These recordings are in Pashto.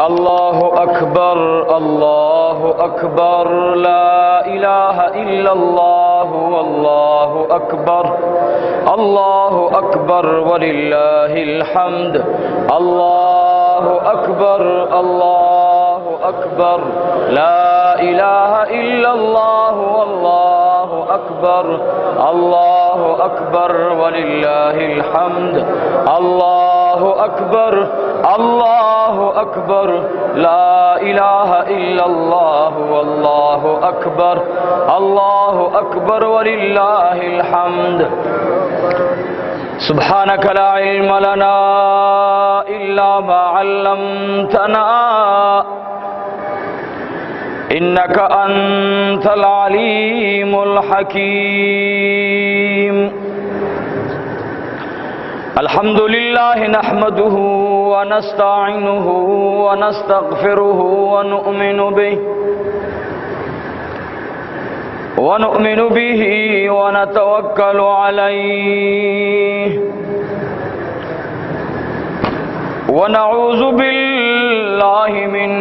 अल्लाहु अकबर ला इलाहा इल्लल्लाहु अल्लाहु अकबर वलिल्लाहिल हम्द। अल्लाहु अकबर ला इलाहा इल्लल्लाहु अल्लाहु अकबर वलिल्लाहिल हम्द। अल्लाहु अकबर ला इलाहा इल्लल्लाहु अल्लाहु अकबर वलिल्लाहिल हम्द। सुब्हानक ला इल्म लना इल्ला मा अल्लमतना इन्नक अंतल अलीमुल हकीम। अल्हम्दुलिल्लाह नहमदुहु व नस्तईनुहु व नस्तगफिरुहु व नु'मिनु बिही व नतवक्कलु अलैहि व नऊज़ु बिल्लाहि मिन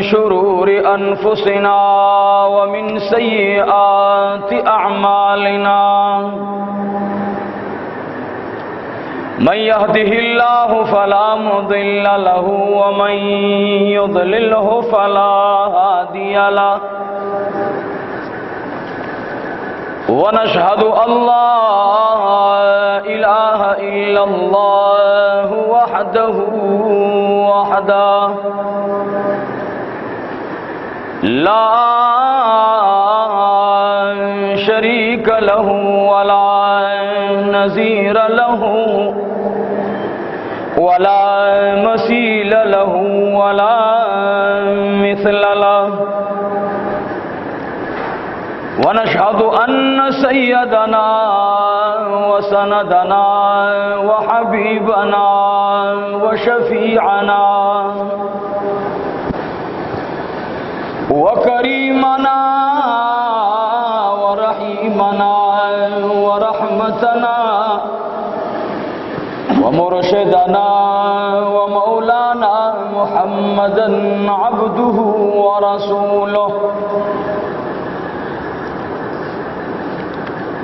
शुरूरि अनफुसिना व मिन सय्यिआति अअमालिना। मन यहदिहिल्लाहु फला मुदिल्ल लहु व मन युद्लिल्हु फला हादिय लहु। व नशहदु अल्ला इलाहा इल्लल्लाहु वहदहु ला शरीक लहु वला नज़ीर लहु वला मसील लहु वला मिस्ल लहु। व नशहदु अन्न सय्यदना व सनदना व हबीबना व शफीअना व करीमना व रहीमना व रहमतना व मुर्शिदना व मौलाना मुहम्मदन अब्दुहु व रसूलुहु।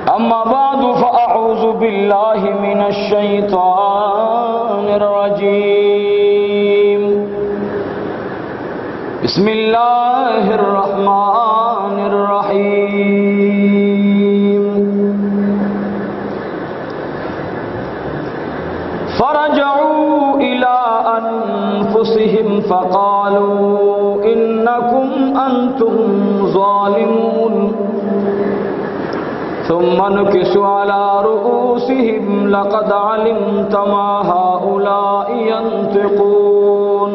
अम्मा बादु फ़अऊज़ु बिल्लाहि मिनश शैतानिर रजीम। बिस्मिल्लाहिर रहमानिर रहीम। फ़रजऊ इला अनफुसिहिम फ़क़ालू इन्नकुम अंतुम ज़ालिमून सुम्मा नुकिसु अला रुऊसिहिम लक़द अलिमत मा हाउलाइ यंतिक़ून।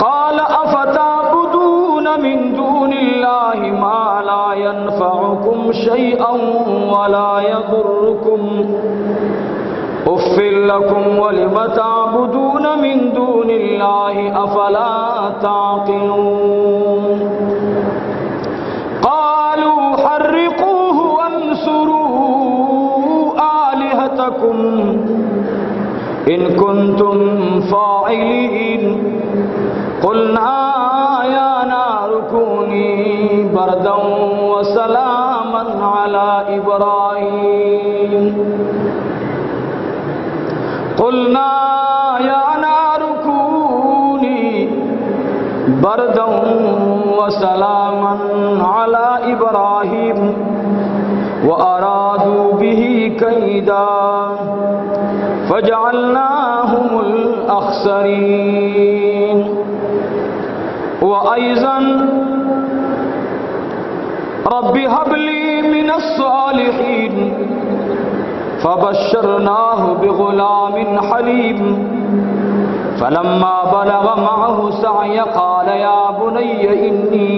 क़ाल अफ़तअबुदून मिन दूनिल्लाहि मा ला यनफ़उकुम शैअन वला यदुर्रुकुम उफ़्फ़िल लकुम व लिम तअबुदून मिन दूनिल्लाहि अफ़ला ताक़िलून। हर्रिक़ूहु वंसुरू आलिहतकुम इन कुंतुम फ़ाइलीन। क़ुल्ना या नारु कूनी बरदन व सलामन अला इब्राहीम। क़ुल्ना या नारु कूनी बरदन व सलामन अला इब्राहीम व अरादू बिही कैदा फजअलनाहुमुल अख़सरीन। व अयज़न रब्बि हबली मिनस सालिहीन फबश्शरनाहु बिग़ुलामिन हलीम। फलम्मा बलग मअहु सअय क़ाल या बुनय्य इन्नी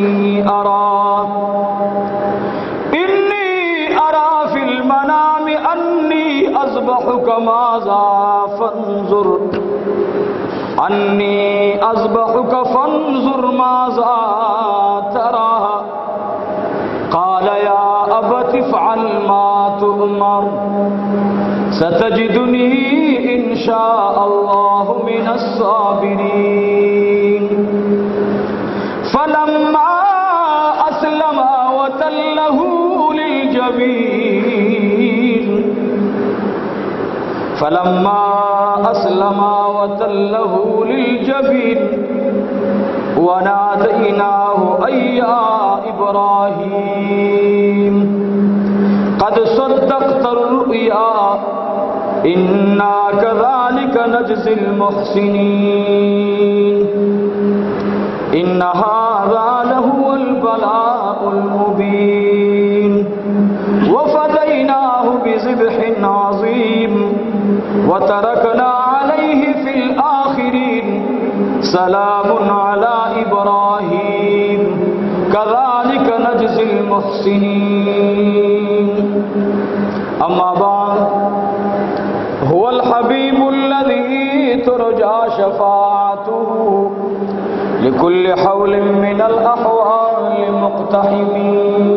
अरा फ़िल मनामि अन्नी अज़बहुक माज़ा फ़न्ज़ुर माज़ा तरा। क़ाल या अबति फ़अल मा तुअमर सतजिदुनी इंशाअल्लाहु मिनस्साबिरीन। फलम्मा अस्लमा वतल्लहु लिलजबीन फलम्मा अस्लमा वतल्लहु लिलजबीन वनादैनाहु अय्या इब्राहीम क़द सद्दक़्ता रुया इन्ना कज़ालिका नजज़िल मुहसिनीन इन्न हाज़ा लहुवल बलाउल मुबीन वफ़दैनाहु बिज़िब्हिन अज़ीम वतरकना अलैहि फिल आखिरीन सलामुन अला इब्राहीम कज़ालिका नजज़िल मुहसिनीन। अम्मा बाद हुवल हबीबुल्लज़ी तुरजा शफ़ाअतुहु लिकुल्लि हौलिन मिनल अहवाल मुक़्तहिमीन।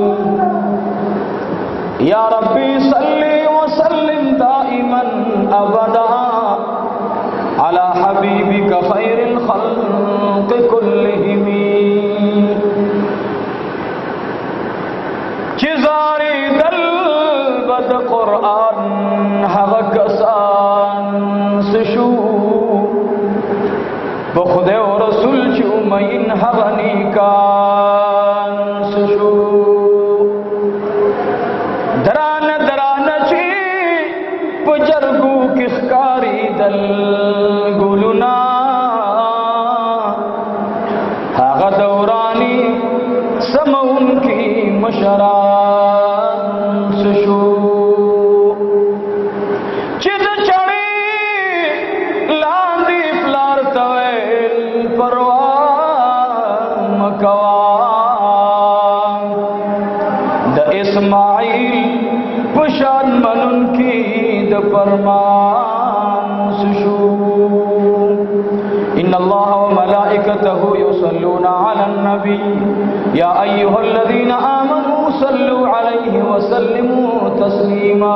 या रब्बी सल्लि व सल्लिम दाइमन अबदा अला हबीबिका खैरिल खल्क़ि कुल्लिहिम। चिज़ारी दल बद क़ुरआन हग कसान सशू बखुदे और रसूल चुमइन हगनी कान सशू दरान दरान ची पुजरगू किसकारी दल गुलुना हग दौरानी समउन की मशरान सशू चिद चढ़ी लांदी फ्लार तवेल परवान मकवान द इस्माइल पुशान मनन की द परमान सुशू इन्नल्लाह व मलाइकतहु युसल्लूना अलन नबी या अय्युहल्लज़ीना आमनू सल्लू अलैहि व सल्लिमू तस्लीमा।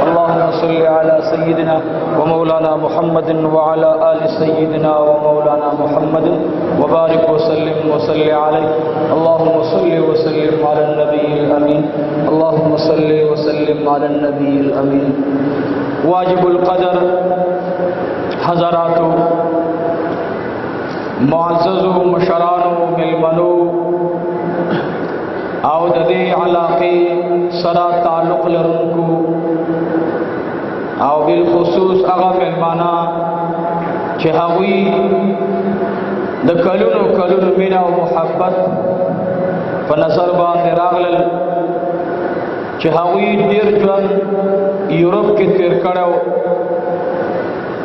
अल्लाहुम्मा सल्लि अला सय्यिदिना व मौलाना मुहम्मदिन व अला आलि सय्यिदिना व मौलाना मुहम्मदिन व बारिक व सल्लिम व सल्लि अलैहि। अल्लाहुम्मा सल्लि व सल्लिम अला नबियिल अमीन। अल्लाहुम्मा सल्लि व सल्लिम अला नबियिल अमीन। वाजिबुल क़दर हज़रातो मुअज़्ज़ज़ो मुशरानो मिलमनो आओ ददे इलाके सरा ताल्लुक़ लरनको आओ बिलखुसूस आगा मेहमाना चहावी द कलुनो कलुनो मीना व मुहब्बत फनसर बांधे रागलल चहावी देर जन यूरोप के तेर कड़ो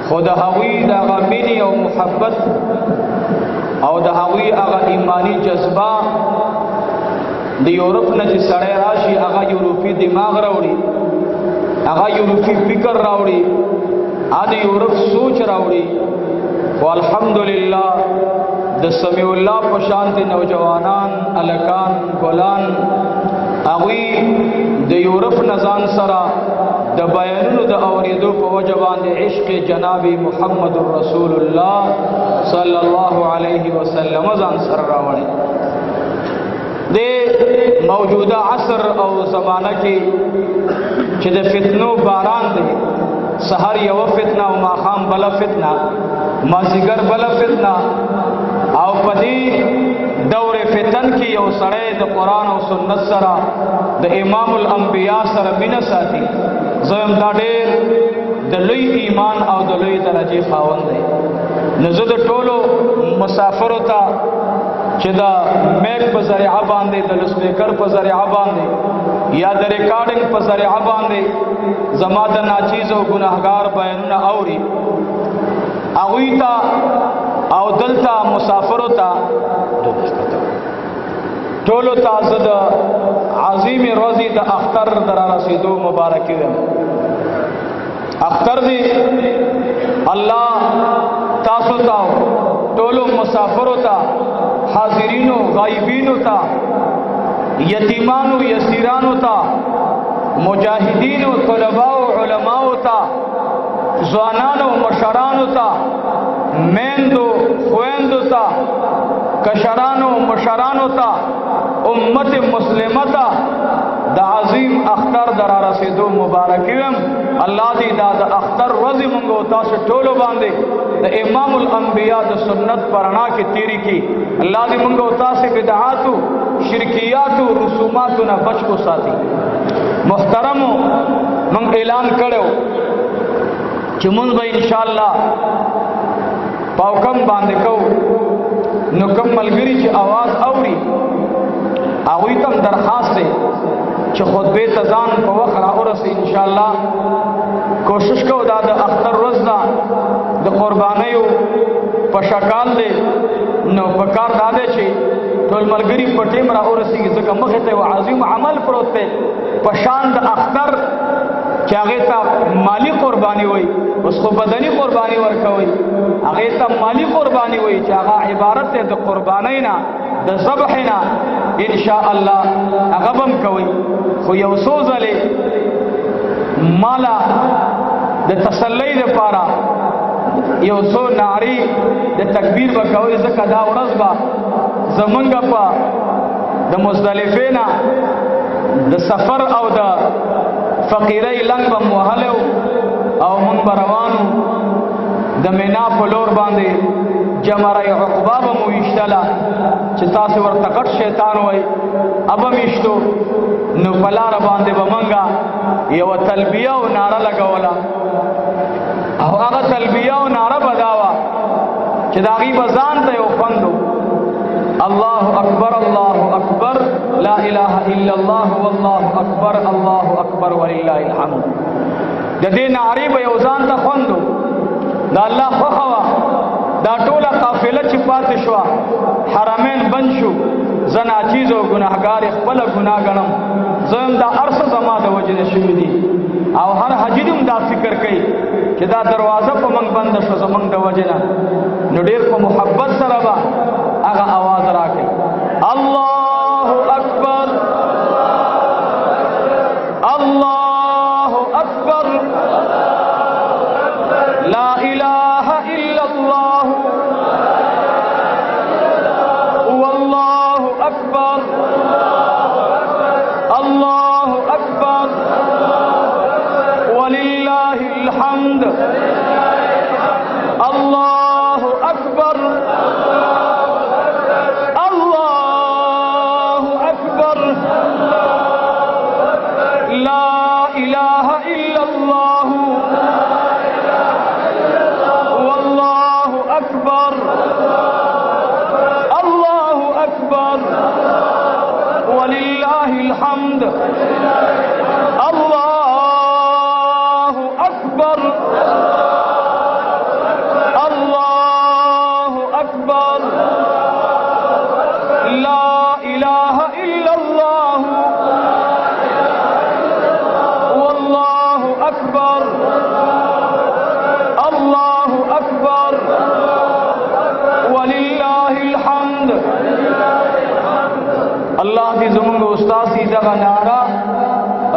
खुदा हवी दागा मीनी और मुहब्बत और दहावी आगा ईमानी जज्बा द यूरोप न जी सड़े राशि आगा यूरोपी दिमाग रावड़ी आगा यूरोपी फिक्र रावड़ी आदि यूरोप सोच रावड़ी व अल्हम्दुलिल्लाह द समीउल्लाह पशांति नौजवानान अलकान गोलान आगी द यूरोप नजान सरा द बयानुन द औरिदो को वजबान द इश्क़ जनाबी मुहम्मदुर रसूलुल्लाह सल्लल्लाहु अलैहि वसल्लम जान सर रावड़ी दे मौजूदा असर और ज़माना की चिद फितनो बारान दे सहर यव फितना व माखाम बला फितना माजिगर बला फितना आओ पदी दौर फितन की और सड़े द कुरान और सुन्नत सरा द इमामुल अंबिया सर मिन साथी ज़म दाडेर द लुई ईमान और द लुई दरजे खावंद है नज़द टोलो मुसाफर होता चिदा मैक पर ज़रिया बांधे द स्पीकर पर ज़रिया बांधे या द रिकॉर्डिंग पर ज़रिया बांधे जमात नाचीज़ और गुनाहगार बयान औरी अवीता और दलता मुसाफर होता टोलो ताज़द आज़ीम रोज़ी द अख्तर दरा रसीदो मुबारक अख्तर दी अल्लाह तासुता टोलो मुसाफर होता हाजिरीनो गायबीन होता यतीमानो यसीरान होता मुजाहिदीन तलबा उलमा ځوانانو مشرانو ته، میندو خویندو ته، کشرانو مشرانو ته، امت مسلمه ته د عظیم اختر در رسیدو مبارکي ویم. الله دې دا د اختر ورځې مونږ او تاسو ټولو باندې د امام الانبیاء د سنت پرانا کې تیری کی. الله دې مونږ او تاسو بدعاتو شرکیاتو رسوماتو نه بچ کو ساتي. محترمو، مونږ اعلان کړو چې مونږ به ان شاء الله پاوکم باندې کو نو کوم ملګری چې आवाज اوري هغوی ته درخواست دی چې خطبه ته ځان په وخت راورسي. ان شاء الله کوشش کوو دا د اختر ورځ ده د قربانیو په شکل دی، نو په کار دا دی چې ټول ملګري په ټیم راورسي، ځکه مخې ته یو عظیم عمل پروت دی په شان د اختر چې هغې ته مالی قرباني وي. اوس خو بدني قرباني ورکوي، هغې ته مالی قرباني وي چې هغه عبارت دی د قربانۍ نه، د ذبح نه. ان شاء الله هغه به هم کوي، خو یو څو ځلې مالا د تسلی دپاره یو څو نعرې د تکبیر به کوئ، ځکه دا ورځ به زمونږ په د مزدلفې نه د سفر او د فقیرۍ لنګ به مو وهلی او مونږ به روانو د مینا په لور باندې جمره عقبه به مو ویشتله چې تاسو ورته غټ شیطان وایي، ابه میشتو. نو په لاره باندې به مونږه یوه تلبیه او ناره لګوله، او هغه تلبیه او ناره به دا وه چې د هغې به ځان ته یو خوند و: الله اکبر الله اکبر لا اله الا الله والله اکبر الله اکبر ولله الحمد. د دې نعرې به یو ځان ته خوند و، د الله خوښه وه. دا ټوله قافله چې پاتې شوه، حرمین بند شو، زه ناچیز او ګناهګار خپله ګناه ګڼم، زه هم دا هر څه زما د وجې نه شوي دي، او هر حاجي هم دا فکر کوي چې دا دروازه په موږ بنده شوه زموږ د وجې نه. نو ډېر په محبت سره به هغه आवाज راکړي: الله اکبر الله اکبر لا اله الا الله والله اکبر الله اکبر ولله الحمد الله اکبر الله اکبر لا اله الا الله والله اکبر الله اکبر ولله الحمد الله اکبر الله اکبر لا اله الا الله والله اکبر الله اکبر ولله الحمد. الله دې زموږ استاد دې دغه نعره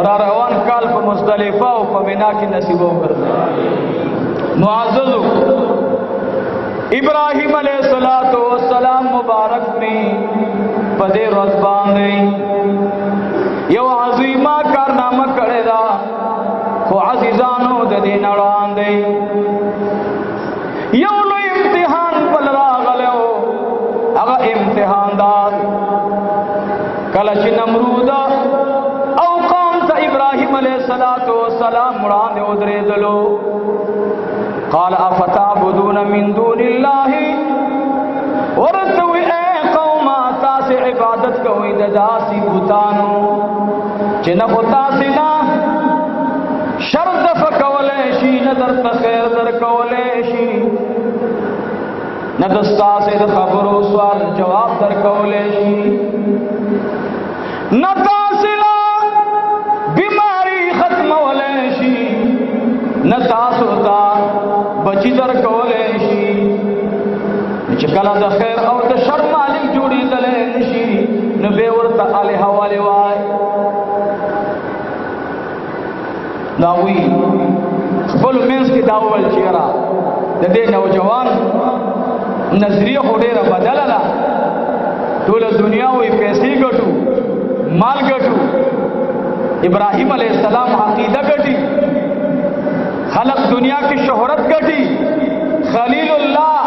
را روان کال په مزدلفه او په مینا کې نصیب وکړي. معززو، ابراہیم علیہ السلام مبارک میں پدے روز باندې یو عظیمه کارنامه کړی دا، خو عزیزانو د دې نړان دی یو لوی امتحان بل راغلی و. هغه امتحان دا کله چې نمرود او قوم ته ابراهیم علیہ السلام وړاندې ودرېدلو، قال افتعبدون من دون الله، ورتوی اے قوم تاسو عبادت کوئ د داسې بوتانو چې نه خو تاسې نه شر دفع کولی شي، نه درته خیر درکولی شي، نه د ستاسې د خبرو سوال جواب درکولی شي، نه تاسې له بیماري ختمولی شي، نه تاسو ته بچی درکولی شي، چې کله د خیر او د شر مالک جوړېدلی نشي نو بیا ورته الها ولې وای. دا وی خپل منځ کې داول چیرا د دې نوجوان نظریه هډه را بدله ده ټول دنیا وې پیسې ګټو مال ګټو ابراهیم علیہ السلام عقیدہ ګټي خلق دنیا کی شهرت ګټي خلیل الله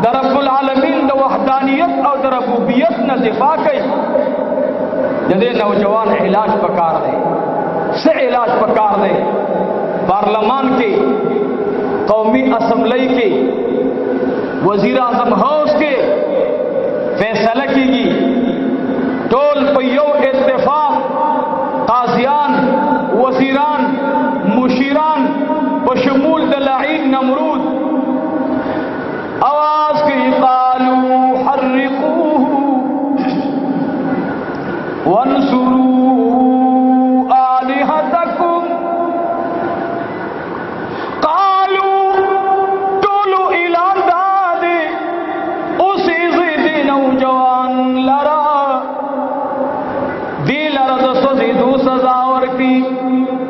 د رب العالمین د وحدانیت او د ربوبیت نه دفاع کوي د دې نوجوان علاج پکار دی سے علاج پکار دی پارلیمان کې قومی اسمبلی کې وزیر اعظم ہاؤس کے فیصلہ کیگی ټول په یو اتفاق قاضیان وزیران مشیران په شمول د لعین نمرود آواز کی قالوا حرقوه وانصروا آلهتكم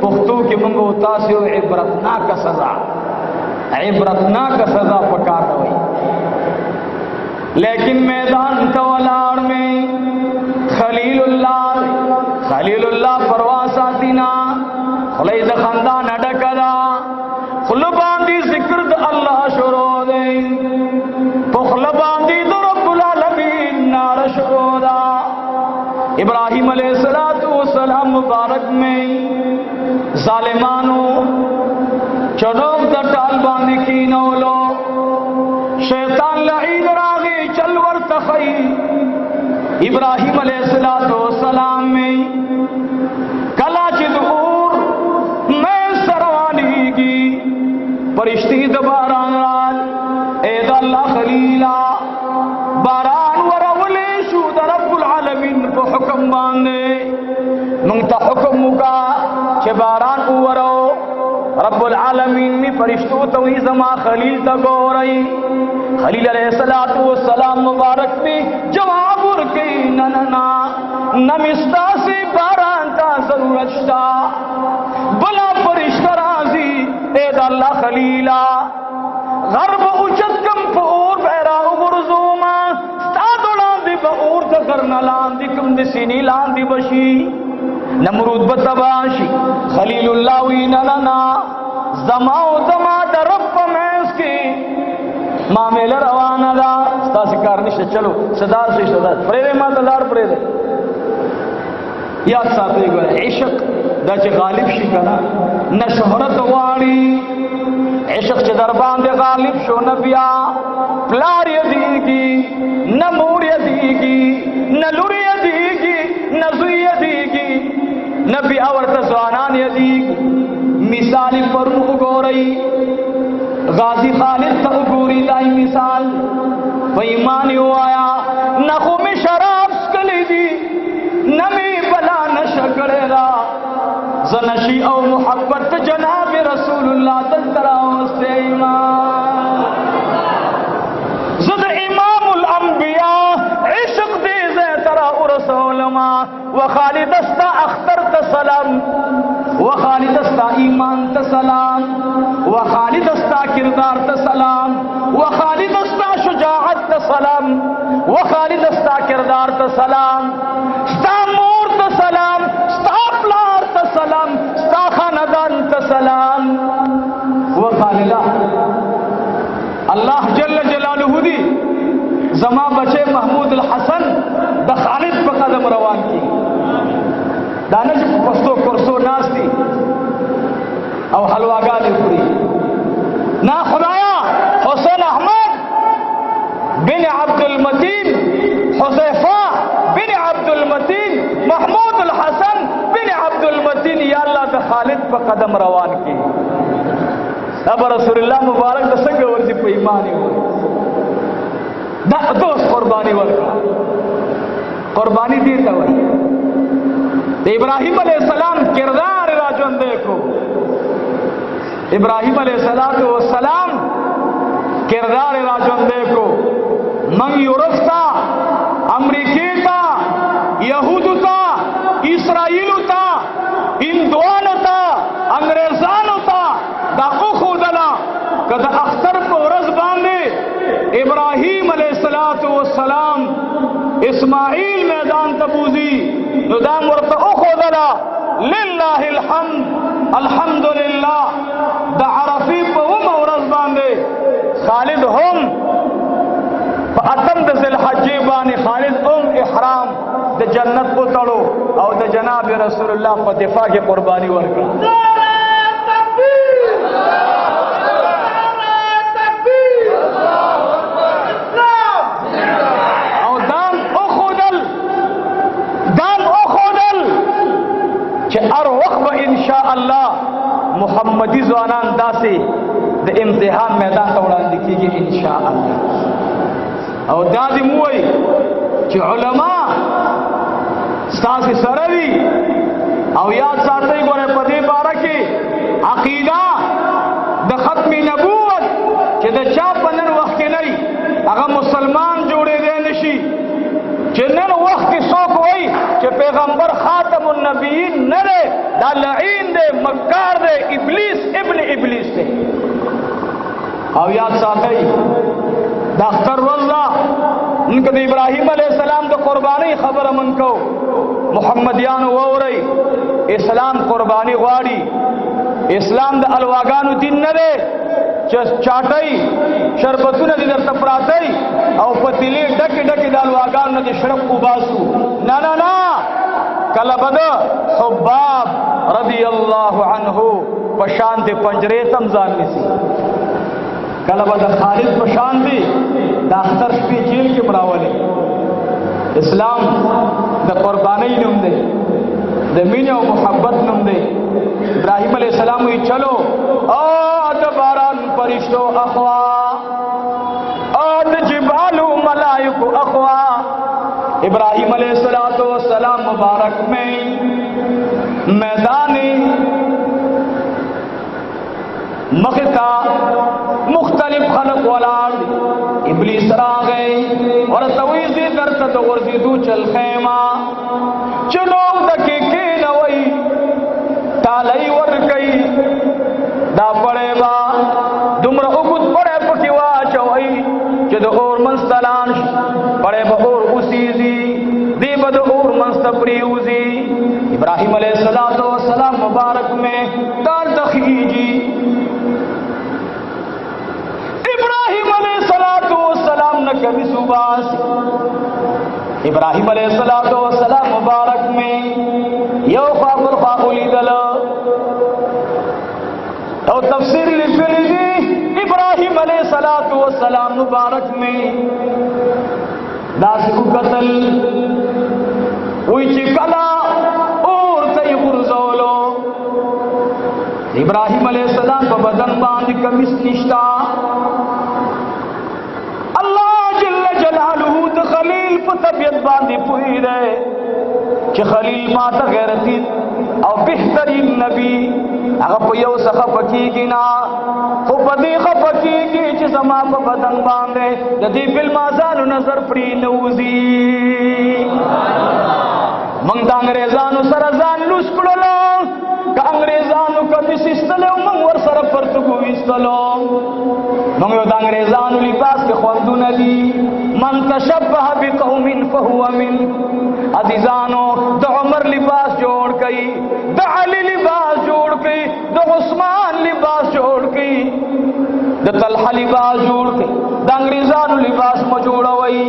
پختو کی منگو تاسیو عبرتناک سزا پکار ہوئی لیکن میدان تولاڑ میں خلیل اللہ پرواساتینا خلید خاندان اڈکدا خلباندی ذکر دا اللہ شروع دے پخلباندی دا رب العالمین نار شروع دا ابراہیم علیہ السلام مبارک میں ظالمانو چنوک دا طالبان کی نولو شیطان لعین راغی چلور تخی ابراہیم علیہ السلام میں کلاچ دور میں سروانی کی پرشتی دباران رال اید اللہ خلیلہ باران ورولے شو دا رب العالمین پہ حکم باندے منگتا حکم مکا چھ باران اورو رب العالمین می فرشتو توی زما خلیل تا گو رئی خلیل علیہ السلام مبارک بھی جواب ورکی نننا نمستا سے باران تا ضرورت شتا بلا فرشتہ رازی اید اللہ خلیلہ غرب اچت کم پور بہرا غرزوما ستادو لاندی بغور تکر نلاندی کم دسینی لاندی بشی نمرود بتباشی خلیل اللہ وینا لنا زماو زما در رب میز کی معامل روانا دا ستاسی کارنشت چلو صدا سے صدا پریدے ما دلار پریدے یاد ساتھ گوئے عشق دا چه غالب شی کنا نہ شہرت واری عشق چه دربان دے غالب شو نبیا پلار یدیگی نہ مور یدیگی نہ لور یدیگی نہ زوی یدیگی نبی آورت زوانان یدیگ مثالی پر اگو رئی غازی خالد تا اگوری دائی مثال فیمانی ہو آیا نخو میں شراب سکلی دی نمی بلا نشکڑے را زنشی او محبت جناب رسول اللہ تلتراؤ سے ایمان زد امام الانبیاء عشق دے زی ترا رسول ما وخالد استا اختر تسلم وخالد استا ایمان تسلام وخالد استا کردار تسلام وخالد استا شجاعت تسلام وخالد استا کردار تسلام استا مور تسلام استا پلار تسلام استا خاندان تسلام وخالدہ اللہ جل جلالہ دی زما بچے محمود الحسن دا خالد پا قدم روان کی دانش پستو کرسو ناس دی او حلواگانی پوری نا خدایا حسین احمد بن عبد المتین حذیفہ بن عبد المتین محمود الحسن بن عبد المتین یا اللہ دا خالد پا قدم روان کی اب رسول اللہ مبارک دا سنگ ورزی پا ایمانی ہوئی دا دوست قربانی ورکا قربانی دیتا ہوئی ابراہیم علیہ السلام کردار راجون دیکھو ابراہیم علیہ السلام کردار راجون دیکھو من یورپ تا امریکی تا یہود تا اسرائیل تا ہندوان تا انگریزان تا دا خود اسماعیل میدان تبوزی نو دام ورته اخذلا لله الحمد الحمدلله د عرفی په ورځ باندې خالد هم په اتم د ذل حجې باندې خالد هم احرام د جنت کو تړو او د جناب رسول الله په دفاع کې قرباني ورکړه هر وخت به ان شاء الله محمدي ځوانان داسې د امتحان میدان ته وړاندې کیږي ان شاء الله او دا دې موي چې علما ستاسو سره وي او یاد ساتئ ګوره په دې باره کې عقیده د ختم نبوت چې د چا په نن وخت کې نه هغه مسلمان جوړېدی نشي چې نن وخت کې څوک وایي چې پیغمبر خاتم النبیین نه دی دا لعین دی مکار دی ابلیس ابن ابلیس دی او یاد ساتئ د اختر ورځ ده نن که د ابراهیم علیه السلام د قربانۍ خبره من کو محمدیانو واورئ اسلام قرباني غواړي اسلام د الواګانو دین نه دی چې چاټۍ شربتونه دې درته پراته او پتیلې ډکې ډکې د الواګانو نه دې شرب وباسو نه نه نه کله به د حباب رضی الله عنه په شان د پنجرې تم ځان نیسي کله به د خالد په شان دی د اختر شپې جیل کې براولي اسلام د قربانۍ نوم دی د مینې او محبت نوم دی ابراهیم علیہ السلام وی چلو د باران فرشتو اخوا د جبالو ملائکو اخوا ابراہیم علیہ السلام مبارک میں میدان مختا مختلف خلق ولار ابلیس را گئے اور تویزی درت ورزی دو چل خیمہ چلو دکی کی نوئی تالی ور گئی دا پڑے با دمر اگد پڑے پکیوا چوئی چد اور منستلان پڑے با اور اسیزی دی بد اور منستپریوزی ابراہیم علیہ السلام مبارک میں تار دخیجی ابراہیم علیہ السلام نہ کبھی صبح ابراہیم علیہ السلام مبارک میں یو خواب الخواب لیدل او تفسیر لکھلی دی ابراہیم علیہ السلام مبارک میں داسو قتل وی چی کلا اور تی غرزولو ابراہیم علیہ السلام پا بدن باندھ کمیس نشتا اللہ جل جلالہ د خلیل پا طبیعت باندھی پوئی رہے چی خلیل ماتا غیرتی او بہترین نبی اگر پا یو سخفکی گنا خوب دی خفکی گی چی زما پا بدن باندھے جدی بالمازانو نظر پری نوزی منگ دا انگریزانو سرزان لوس کڑلو کہ انگریزانو کبھی سستلو منگ ور سر پرتگو استلو منگ دا انگریزانو لباس کے خوندو ندی من تشبہ بقوم فہو من عزیزانو دا عمر لباس جوڑ کئی دا علی لباس جوڑ کئی دا عثمان لباس جوڑ کئی دا طلحہ لباس جوڑ کئی دا انگریزانو لباس مجوڑا وئی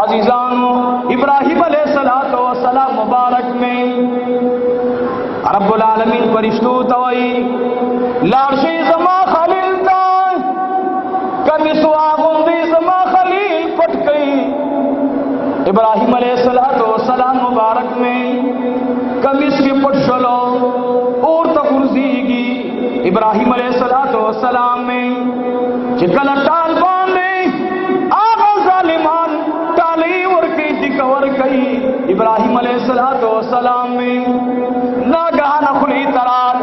عزیزانو ابراہیم علیہ السلام مبارک میں رب العالمین فرشتو توئی لارشی زما خلیل تا کمی سواغن دی زما خلیل پٹ گئی ابراہیم علیہ السلام مبارک میں کمی اس کی پٹ شلو اور تغرزی گی ابراہیم علیہ السلام میں چکل ٹال باندے آغا ظالمان ٹالی ورکی دکور گئی ابراہیم علیہ السلام میں ناگہان خلی ترار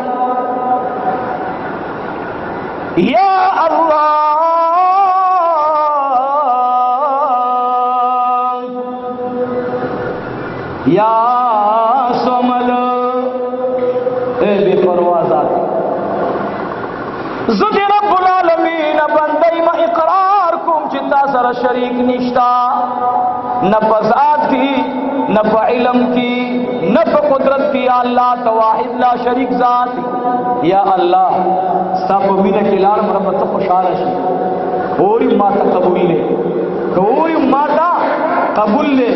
یا اللہ یا سمد اے بے پروازات زد رب العالمین بندی ما اقرار کم چتا سر شریک نشتا न फ़ज़ात की, न प इल्म की, न प कुदरत की। या अल्लाह तो वाहिद ला शरीक ज़ात। या अल्लाह सब मीने खिलाड़ मरम्मत खुशहाल है और माता कबूल ले, कोई माता कबूल ले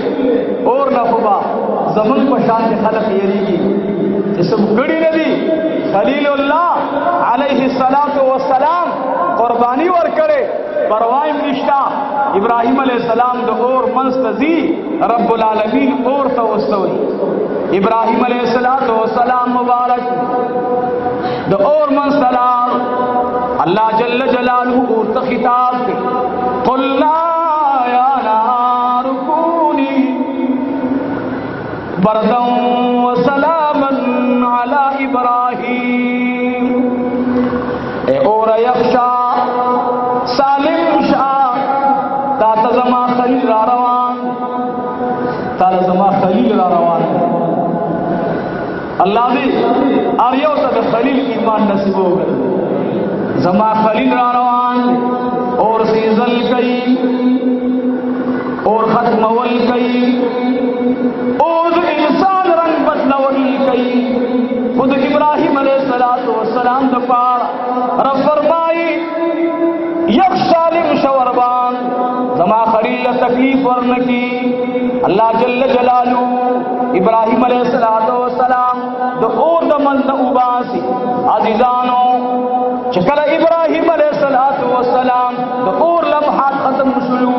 और नफबा जमन पशान के खलक यरीगी इसम गड़ी नबी खलीलुल्लाह अलैहि सलातो वस्सलाम कुर्बानी वर करे परवाह निष्ठा इब्राहिम अलैहिस्सलाम दो और मनस्तजी रब्बुल आलमीन और तवस्सुई इब्राहिम अलैहिस्सलातो वस्सलाम मुबारक दो और मनसलाम अल्लाह जल्ल जलालहू और खिताब के कुल्ला या नार कूनी बरदम व सलामन अला इब्राहिम। ए और यख्शा सालिम शाह ताता जमा खलील रा रवान, ताता जमा खलील रा रवान अल्लाह दे आर्यो तक खलील ईमान नसीब हो गए। जमा खलील रा रवान और सीजल कई और खत्मवल कई और इंसान रंग बदलवल कई। खुद इब्राहिम अलैहिस्सलातु वस्सलाम द पार रब फरमाई यक सालिम शवरबान जमा खलील तकलीफ वरन की। अल्लाह जल्ल जलालू इब्राहिम अलैहिस्सलातु वस्सलाम द और द मन द उबासी अजीजानो चकल इब्राहिम अलैहिस्सलातु वस्सलाम द और लम्हात खत्म शुरू।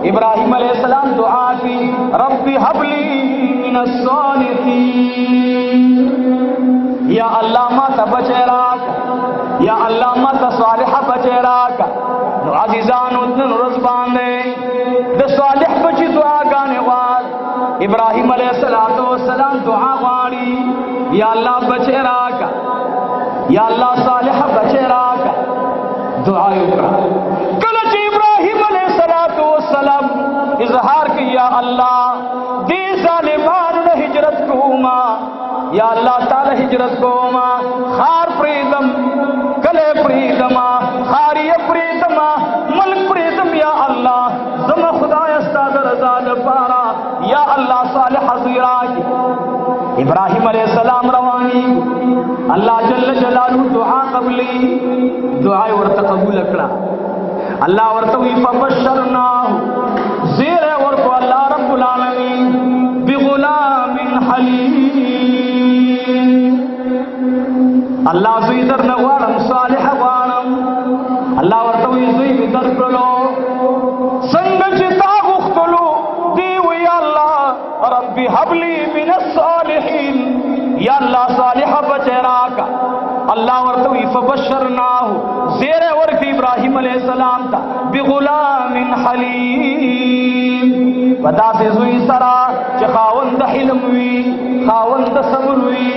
इब्राहिम अलैहिस्सलाम दुआ की रब्बी हबली मिनस सालिहीन। या अल्लाह माता बचेराक, या अल्लाह माता सालिहा बचेराक। अजीजान उद्दन रज़बान द सालिह बची दुआ गाने वाल इब्राहिम अलैहिस्सलातु वस्सलाम दुआ वाली या अल्लाह बचेराक, या अल्लाह सालिहा बचेराक दुआ उकरा। कल इब्राहिम अलैहिस्सलातु वस्सलाम इजहार किया अल्लाह दे जालिमान हिजरत कोमा, या अल्लाह ताला हिजरत कोमा खार प्रीतम कले प्रीतमा खारिय प्रीतमा मलक प्रीतम। या अल्लाह जमा खुदा अस्ताद रजाद पारा या अल्लाह सालिह हज़ीरा की इब्राहिम अलैहिस्सलाम रवानी अल्लाह जल्ल जलालू दुआ कबली दुआ वर्त कबूल करा। अल्लाह वर्तवी फबशरना ज़ेर वर्त अल्लाह रब्बुल आलमीन बिगुलामिन हलीम। अल्लाह ज़ुइदर नवारम सालिह वारम अल्लाह वर्तवी ज़ुइदर कलो संगचिता गुख्तलो दीव या अल्लाह रब्बी हबली मिनस सालिहीन। या अल्लाह सालिह बचेराका अल्लाह वर्तवी फबशरनाहु ज़ेर वर्क इब्राहिम अलैहिस्सलाम ता बिगुलामिन हलीम। वदा से जुई सरा च खावंद हिलम वी, खावंद सब्र वी,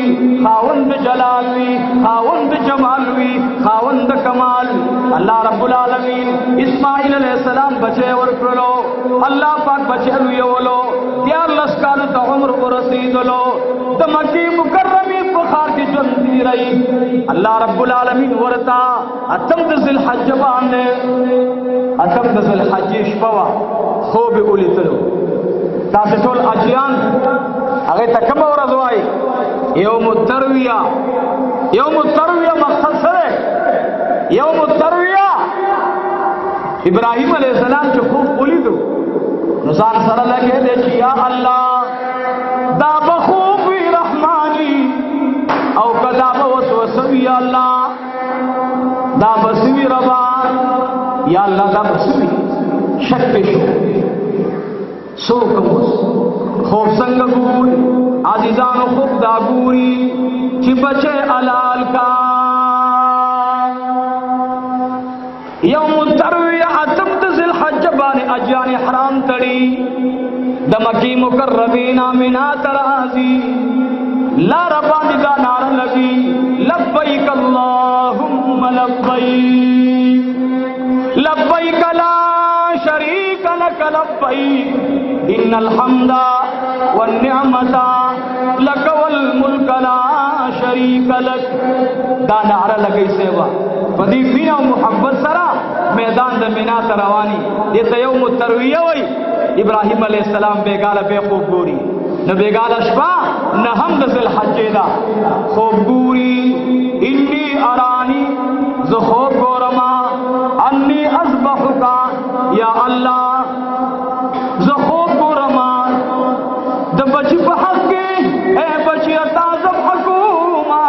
खावंद जलाल वी, खावंद जमाल वी, खावंद कमाल। अल्लाह रब्बुल आलमीन इस्माइल अलैहिस्सलाम बचे और करो अल्लाह पाक बचे रुयोलो या लस्काल त उम्र को रसीदलो द मक्की मुकर्रमी बुखार की जंदी रही। अल्लाह रब्बुल आलमीन वरता अतम ज़िल हज बांधे अतम ज़िल हज शपवा खूब उलितलो तासे टोल अजियान अगे तकम और अजवाई यौम तरविया। यौम तरविया मकसद से यौम तरविया इब्राहिम अलैहिस्सलाम जो खूब उलिदो नुसान सर लगे दे या अल्लाह दा बखूबी रहमानी औ कदा वसवसवी या अल्लाह दा बसवी रबा या अल्लाह दा बसवी शक पेशो सो कमोस खूब संग गुरी आजीजानो खूब दागूरी कि बचे अलाल का। यौम तरविया अतम ज़िल हज बाने अजान हराम तड़ी दमकी मुकर्रबीना मिना तराजी ला रबानी दा नारा लगी लब्बैक अल्लाहुम्मा लब्बैक लब्बैक ला शरीक लक लब्बैक इन्नल हम्दा वन निअमता लक वल मुल्क ला शरीक लक। दा नारा लगी सेवा बदी बिना मोहब्बत सरा मैदान द मिना तरवानी ये तो यौम तरविया वही ابراهیم علیہ السلام بیگاله به خوب ګوري نو بیگاله شپه نه هم د ذل حجې دا خوب ګوري انی ارانی زه خوب ګورما انی اذبحک یا الله زه خوب ګورما د بچی په حق کې اے بچی تا ذبح کوما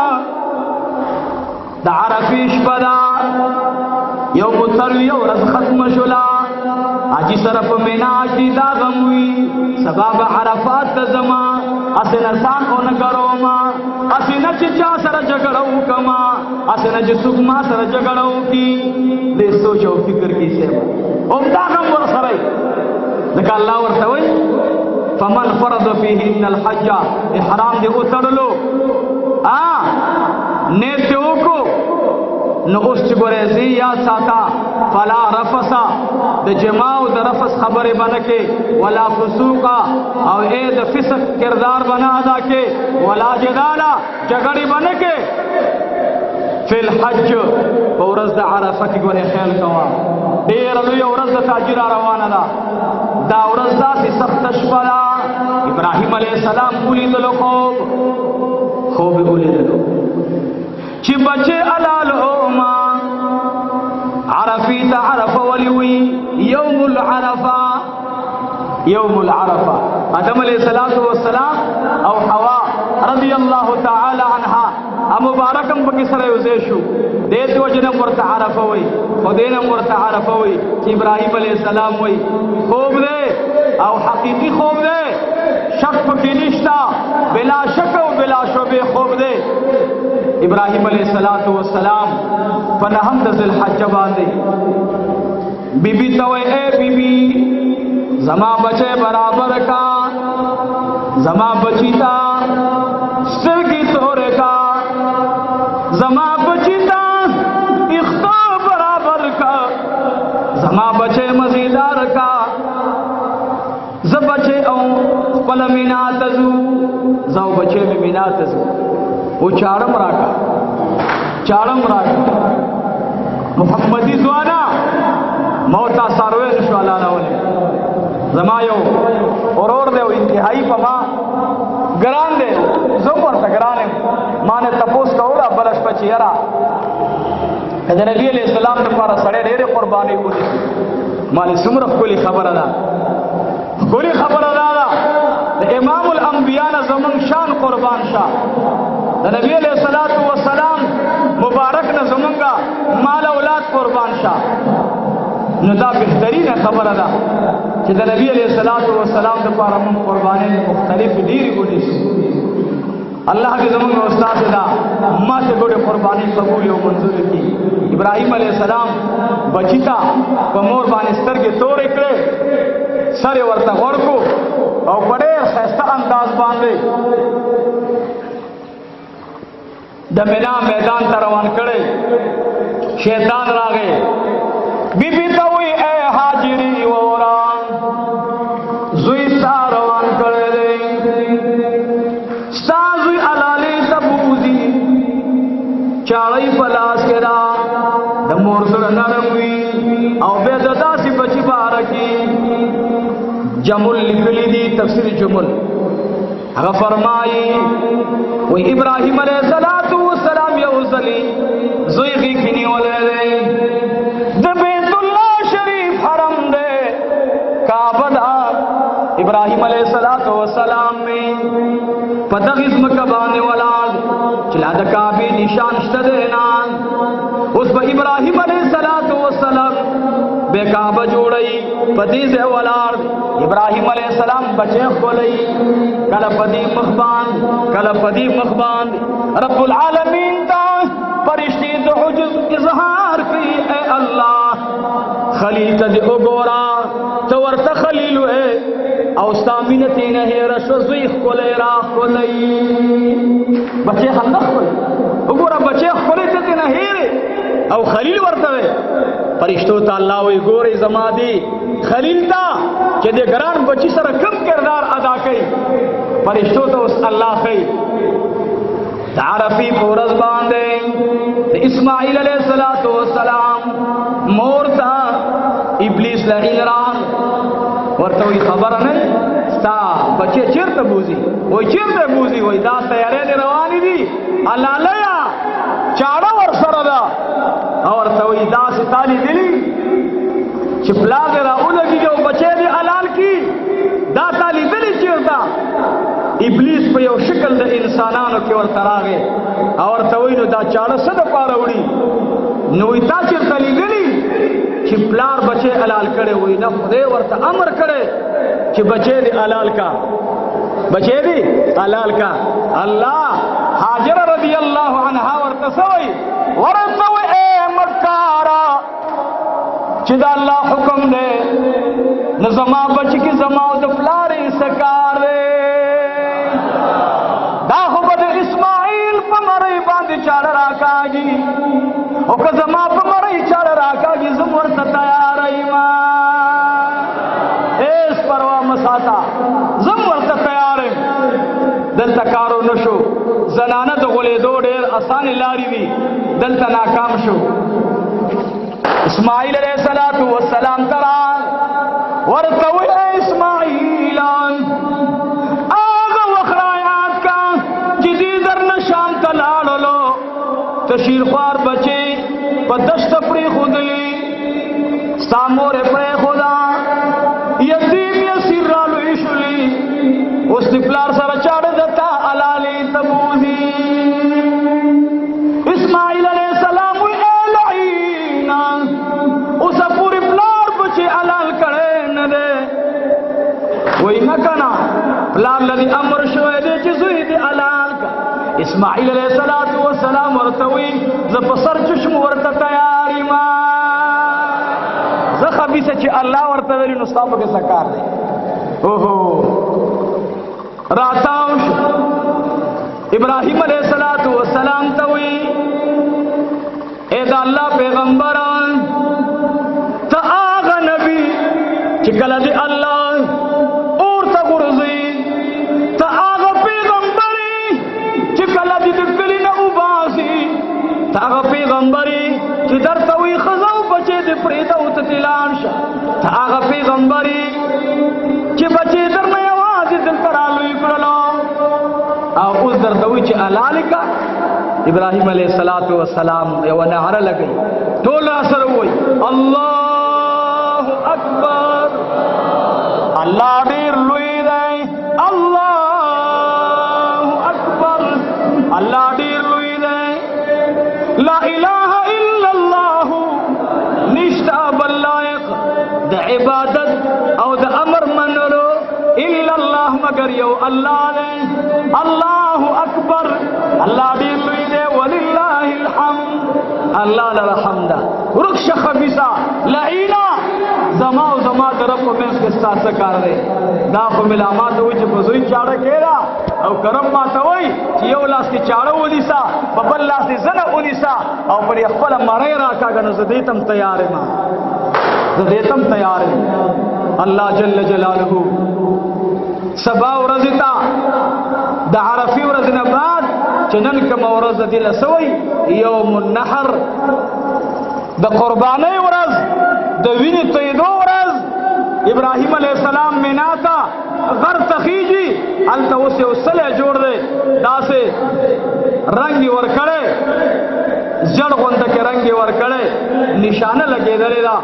د عرفې شپه دا یوم الترویه ورځ ختم شولا اجي سره په مینا کې دا غموي سبب عرفات ته زما اسنه سان اون کروما اسنه چې چا سره جګړه وکما اسنه چې څوک ما سره جګړه وکي دې سوچ او فکر کې سیمه او دا غم ور سره لکه الله ورته وي فمن فرض فيهن الحج احرام دې وتړلو نیت وکړو نو اوس چې ګورې زی یا ساتا فلا رفسا د جما او د رفس خبره بنکه ولا فسوقا او اے د فسق کردار بنا ادا کې ولا جدالا جګړې بنکه فی الحج ورځ د عرفه کې ګورې خیال کوا ډیر لوی ورځ د تاجر روانه ده دا ورځ داسې سخت شپه ابراهیم علیه السلام ولیدلو خوب ولیدلو چې بچه علالو ما عرفی تا عرفه ولوی یوم العرفه آدم علیہ السلام او حوا رضی اللہ تعالی عنها مبارکم پکې سره یوځای شو دې د وجنم ورته عرفه وي او دینم ورته عرفه وي چې ابراهیم علیہ السلام وي خوب دې او حقیقی خوب دې شک پکې نشتا بلا شک او بلا شبهه خوب دې ابراهیم علیہ السلام پنہم د ذل حج باندې بیبی ته اے بیبی زما بچے برابر کا زما بچیتا سترګي تور کا زما بچیتا اختا برابر کا زما بچے مزیدار کا ز بچے او خپل مینا تزو زو بچے می مینا تزو او چارم راکا محمدی زوانا موتا ساروے نشو اللہ نولی زما یو اورور دے و انتہائی پا ما گران دے زمور تا گرانے مانے تپوس کورا بلش پچی یرا کہ نبی علیہ السلام نے پارا سڑے ریرے قربانی کو مانے سمرخ کولی خبر ادا امام الانبیاء زمان شان قربان شاہ نبی علیہ السلام مبارک نہ زمانگا مال اولاد قربان شاہ نو دا بہترین خبر ادا کہ نبی علیہ السلام دے پارا من قربانی مختلف دیری گوڑی سی اللہ کے زمانگا استاد دا ما سے گوڑے قربانی قبول و منظور کی ابراہیم علیہ السلام بچیتا پمور بانستر کے توڑ اکڑے سر ورطا غور کو او بڑے خیستہ انداز باندے د مینا میدان ته روان کړي شیطان راغی بیبي ته وی اے حاجری ورا زوی ستا روان کړي دی ستا زوی علالی تبوزی چاړی پلاس کرا د مور سره نرم وی او به ددا سی بچی بارکی جمل لکلی دی تفسیر جمل هغه فرمایي و ابراهیم علیہ السلام یوزلی زویغی کنی ولدی د بیت اللہ شریف حرم دے کعبہ دا ابراہیم علیہ السلام میں پدغیز مکبانے ولاد چلا دا کعبی نشان شتدینا اس با ابراہیم علیہ السلام بے کعبہ جوڑئی پدیز ولاد ابراہیم علیہ السلام بچے کھولئی کل پدی مخبان رب العالمین تا پرشتی دو حجز اظہار کی اے اللہ خلیل تا دی اگورا تو ورطا خلیلو اے او استامینتی نہی رشو زویخ کولے راہ کولئی بچے خلق کولے اگورا بچے کولے تی نہی رے او خلیل ورطا وے پرشتو تا اللہ وی گوری زمادی خلیل تا کہ دے گران بچی سر کم کردار ادا کئی پرشتو تو اللہ خی تعرفی پورز باندے اسماعیل علیہ السلام مورتا ابلیس لعین ران اور ورته وی خبره نه ستا بچی چیرته بوزي وای چیرته بوزي وای دا تیارې روانې دي الله چاړه ور سره ده او ورته وی داسې تالی دلی چې پلار دې راولګي او بچی دې حلال کی دا تالی دلی چیرته ابلیس په یو شکل د انسانانو کې ورته راغی او ورته وی نو دا چاړه څه دپاره وړي نو وی تا چیرته لیدلي چې پلار بچی حلال کړی وی نه خدای ورته امر کړی چې بچی دې حلال کا بچی دې حلال کا الله حاجر رضی الله عنها ورته سوی ورته وی اے مکارا چې دا الله حکم دی نو زما بچی کې زما او د پلار سکار دی دا خو به د اسماعیل په مرۍ باندې چاړه راکاږي او که زما په مرۍ چاړه راکاږي زه ورته تیار یم هېڅ پروا مه ساته زه ورته تیار یم دلته کارو نه شو زنانه د غولېدو ډېر اسانې لارې دي دلته ناکام شو اسماعیل علیه السلام ته ورته وی اسماعیل هغه وخت را یاد کا چې دې درنه شام ته لاړلو ته شیرخوار بچې په دشته پرېښودلي ستا مور یې پرېښوده یتیم یسیر رالوی شولي اوس د پلار سره چاړه د تا حلالې ته بوځي اسماعیل علیه السلام وی اے لعینا اوسه پورې پلار بچې حلال کړی نه دی وی نه که نه پلار لدی امر شوی دی چې زوی دې حلال کا اسماعیل علیه السلام ورته وی زه په سر چشم ورته تیار یم زه خبیثه چې الله ورته ویلي نو ستا پکې څه کار دی اوهو راتاو شو ابراهیم علیه السلام ته وی اے د الله پیغمبران ته هغه نبی چې کله دې الله اور ته غورځي ته هغه پیغمبري چې کله دې د کلي نه وباسي ته هغه پیغمبري چې درته وي ښځه او بچې دې پرېږده او ته دې لاړ شه ته هغه پیغمبري چې بچې درنه یوازې دلته رالوی کړلو او اوس درته وي چې حلال کا ابراهیم علیه السلام یوه نعره لګوي ټول راسره ووایي الله اکبر الله ډېر لوی دی الله اکبر الله ډېر لوی دی لا اله الا الله نشته بل لایق د عبادت او د امر منلو الا الله مگر یو الله دی الله اکبر الله ډېر لوی دی ولله الحمد الله لره حمد ورکش خبیثه لعینا زما او زما د رب په منځ کې ستا څه کار دی دا خو مې لا ماته وایي چې په زوی چاړه کېده او کرم ماته وایي چې یو لاس کې چاړه ونیسه په بل لاس کې زنه ونیسه او پر یې خپله مړۍ راکاږه نو زه دې ته هم تیار یم زه دې ته هم تیار یم الله جل جلاله سبا ورځې ته د عرفې ورځې نه بعد چې نن کومه ورځ د دې له سوی یوم النحر د قربانۍ ورځ د وینې تویېدو ورځ ابراهیم علیه السلام مینا ته غر ته خیږي هلته اوس یو سلی جوړ دی داسې رنګ یې ورکړی زیړ غونده کې رنګ یې ورکړی نشانه لګېدلې ده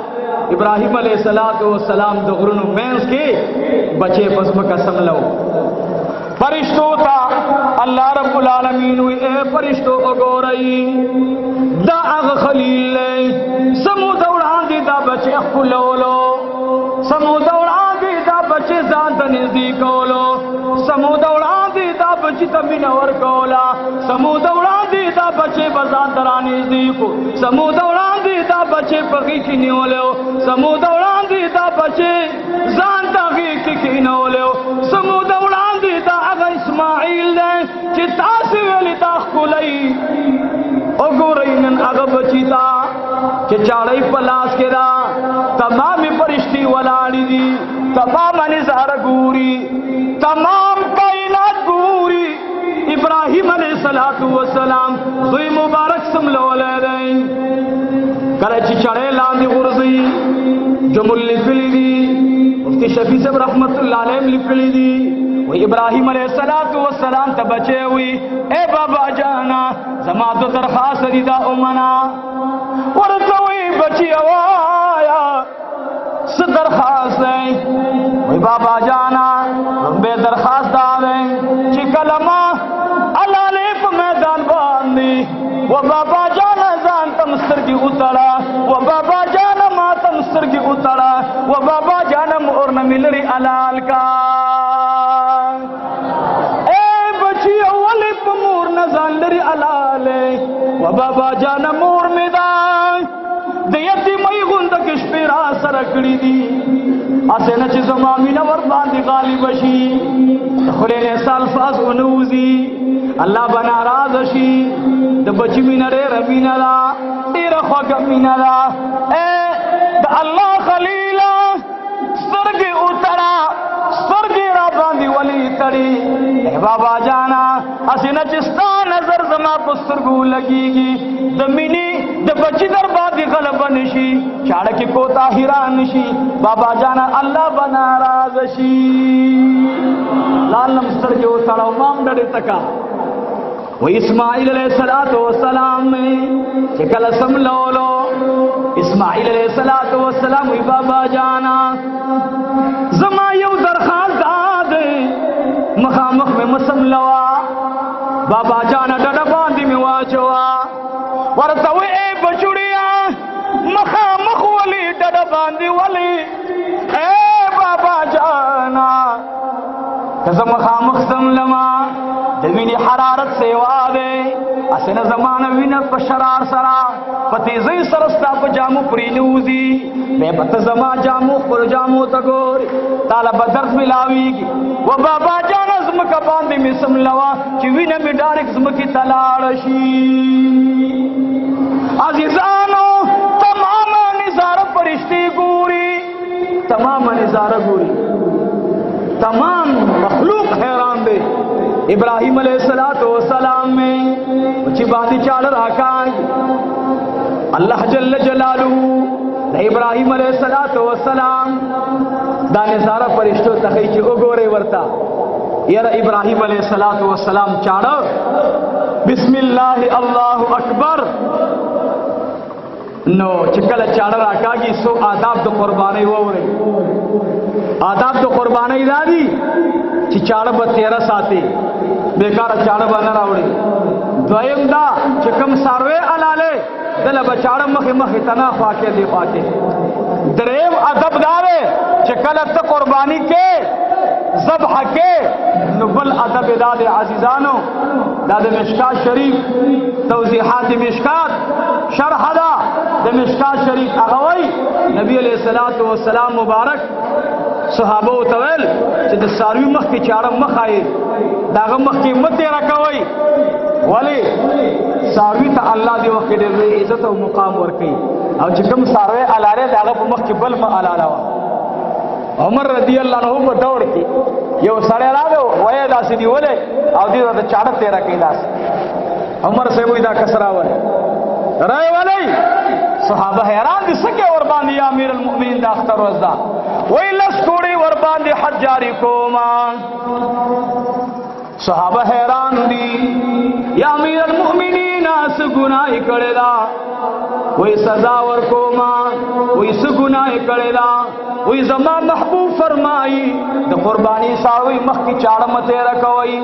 ابراهیم علیه السلام د غرونو منځ کې بچې په ځمکه سملو فرشتو تا الله رب العالمین وی اے فرشتو وګورئ دا هغه خلیل دی سمود وړاندې دا بچې خپلولو سمود وړاندې دا بچې ځان ته نږدې کولو سمود وړاندې دا بچې ته مینه ورکوله سمود وړاندې دا بچې به ځان ته رانږدې کړو سمود وړاندې دا بچې په غېږ کې نیولی سمود وړاندې دا بچې ځان ته غېږ کې کېنولی سمود وړاندې دا هغه اسماعیل دی چې تاسې ویلې دا ښکلی وګورئ نن هغه بچي ته چې چاړۍ په لاس کې ده تمامې فرشتې ولاړې دي تمام نظاره ګوري تمام کائنات ګوري ابراهیم علیه السلام زوی مبارک سملولی دی کله چې چړۍ لاندې غورځي جمل لیکلي دي मुफ्ती शफी साहब रहमतुल्लाह अलैह लिखली दी वो इब्राहिम अलैहिस्सलाम त बचे हुई ए बाबा जाना जमा तो दरखास्त दी दा उमना और तो हुई बची आया स दरखास्त है बाबा जाना बे दरखास्त दावे ची कलमा अलाले प मैदान बांधी वो बाबा जाना जान तम सर की उतरा वो बाबा जाना मातम सर की उतरा वो बाबा जाना और न मिल रही अलाल का ए बची अवली प मोर न जान लरी अलाले वो बाबा जाना मोर मैदान दियती मई गुंद किशपिरा सरकड़ी दी असे न ची जमामी न वर बांधी गाली बशी खुले ने साल्फाज उनूजी अल्लाह बना राजशी द बची मिनरे रमीनला तेरा ख्वाग मिनला ए द अल्लाह खलीला सरगे उतरा सरगे रा बांधी वली तड़ी ए बाबा जाना असे न चिस्ता नजर जमा पुस्तरगू लगीगी द मिनी द बची दर बांधी गलब नशी चाड़ की कोता हिरान शी बाबा जाना अल्लाह बना राजशी लाल नमस्तर के उतरा माम डरे तका वो इस्माइल अलैहिस्सलाम में चिकल समलो इस्माइल अलैहिस्सलाम हुई बाबा जाना जमायू दरखास्त दे मखामख में मसमलवा बाबा जाना डडा बांधी में वाचवा वरता वो ए बचुड़िया मखामख वाली डडा बांधी वाली ए बाबा जाना कसम मखामख समलमा दमीनी हरारत सेवा दे असे न जमाना विन पशरार सरा पति जई सरस्ता प जामू प्रीनूजी मैं बत जमा जामू पर जामू तगोर ताला बदर मिलावीगी वो बाबा जानस मका बांधी में समलवा कि विन में डारिक की तलाड़शी अजीजानो तमाम निजार परिश्ती गुरी तमाम निजार गुरी तमाम मखलूक हैरान दे इब्राहिम अलैहिस्सलाम में उची बाती चाल रखा अल्लाह जल्ल जलालुहु इब्राहिम अलैहिस्सलाम दाने सारा परिश्तो तखई ओगोरे वर्ता यार इब्राहिम अलैहिस्सलाम चाड़ बिस्मिल्लाह अल्लाहु अकबर नो चिकल चाड़ रखा कि सो आदाब तो कुर्बानी हो रही आदाब तो कुर्बानी दादी चाड़ ब 13 साथी बेकार चाड़ बना रावड़ी द्वयम दा चिकम सारवे अलाले दल बचाड़ मखे मखे तना फाके दे फाके दरेव अदब दावे चिकल त कुर्बानी के ज़ब्ह के नुबल अदब दाद अजीजानो दाद मिशकात शरीफ तौजीहात मिशकात शरहदा द मिशकात शरीफ अगवई नबी अलैहिस्सलातु वस्सलाम मुबारक सहाबो तवेल چې د ساروی مخ کې چاړه مخ آئے داغه مخ کې مت راکوي ولی ساروی ته الله دی وخت ډېر عزت او مقام ورکړي او چې کوم ساروی الاله داغه په مخ کې بل ما الاله عمر رضی الله عنه په دور کې یو سړی راغو وای داسې دی ولې او دې ته چاړه تیرا کې داس عمر سے وې دا کسرا وله راي ولی صحابه حیران دي سکه ور باندې امیر المؤمنین دا اختر وزدا وی لس کوڑی ور باندې حج جاری کوما صحابه حیران دی یا امیر المؤمنین اس گناہ کړه دا وی سزا ور کوما وی س گناہ کړه دا وی زما محبوب فرمائی د قربانی ساروی مخ کی چاړه مته رکوي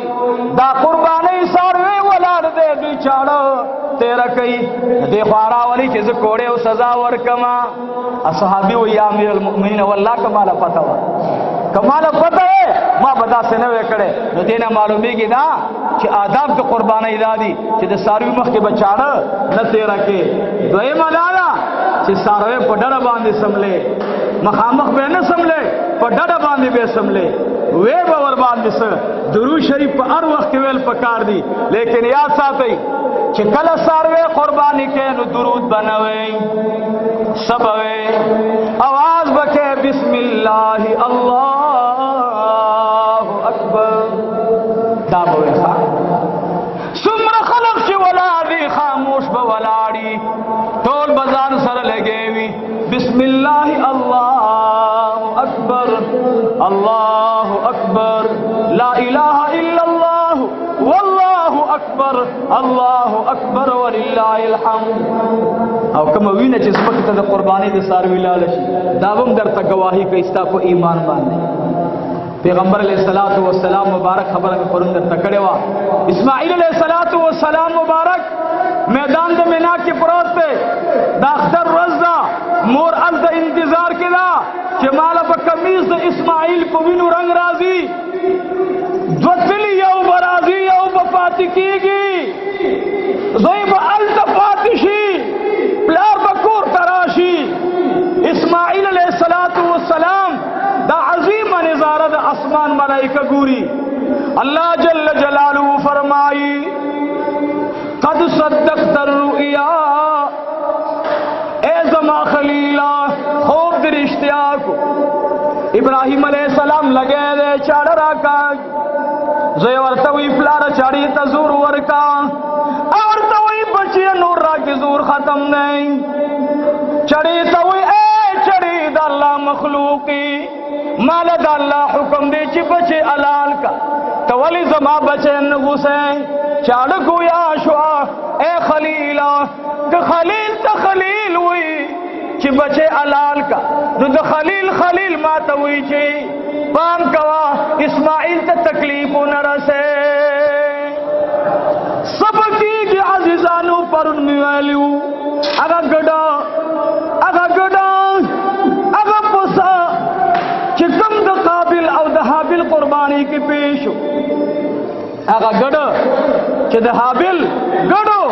دا قربانی ساروی ولار دے دی چاړه تیرا کئی دے خوارا والی چې کوڑے او سزا ور کما اصحابی و یا امیر المؤمنین والله کمال پتہ وا کمال پتہ ہے ما بدا سے نہ وکڑے نو دینا معلومیږي دا چې آداب د قربانی دادی چې د ساروی مخ کې بچاړه نه تیرا کې دوی ملالا چې ساروی په ډډه باندې سملے مخامخ به نه سملے په ډډه باندې به سملے وے باور باندې سره درود شریف په هر وخت ویل پکار دی لیکن یاد ساتئ چې کله ساروی قربانی کې نو درود بنوي سبوي आवाज बके बिस्मिल्लाह अल्लाह अकबर दाबोए खा सुमर खलक से वलादी खामोश बवलाड़ी टोल बाजार सर लगेवी बिस्मिल्लाह अल्लाह अकबर अल्लाहु अकबर, ला इलाहा इल्लल्लाह वल्लाहु अकबर, अल्लाहु अकबर वलिल्लाहिल हम्द। او کوم وینه چې سپک ته د قرباني د ساروي لاله شي دا هم درته گواہی کوي ستا په ایمان باندې. پیغمبر علیہ الصلوۃ والسلام مبارک خبره پرون درته کړې وا. اسماعیل علیہ الصلوۃ والسلام مبارک میدان د مینا کې پروت ته دا اختر رضا مور ال د انتظار کړه چې مال په کمیز د اسماعیل په وینو رنگ راځي دوتلی یو برازي یو په پات کېږي زوی په ال تفاتشي پلار بکور تراشی. اسماعیل علیہ السلام دا عظیم نظارہ دا اسمان ملائکہ گوری. اللہ جل جلالہ فرمائی قد صدقت الرؤیا، اے زما خلیلہ خوب در اشتیاق کو. ابراہیم علیہ السلام لگے دے چاڑ راکا زوی ورطوی پلار چاڑی تزور ورکا ورطوی بچی نور را کی زور ختم نہیں چڑی توی اے چڑی دا اللہ مخلوقی مال دا اللہ حکم دے چی بچے علال کا تولی زما بچے نغسیں چاڑکو یا شوا اے خلیلہ کہ خلیل تا خلیل ہوئی چی بچے علال کا نو دا خلیل خلیل ما توی چی پام کوا اسماعیل تا تکلیفو نرسے سبکی کی عزیزانو پرن میویلیو اگا گڑا اگا پسا چکم دا قابل او دا حابل قربانی کی پیشو اگا گڑا چی دا حابل گڑو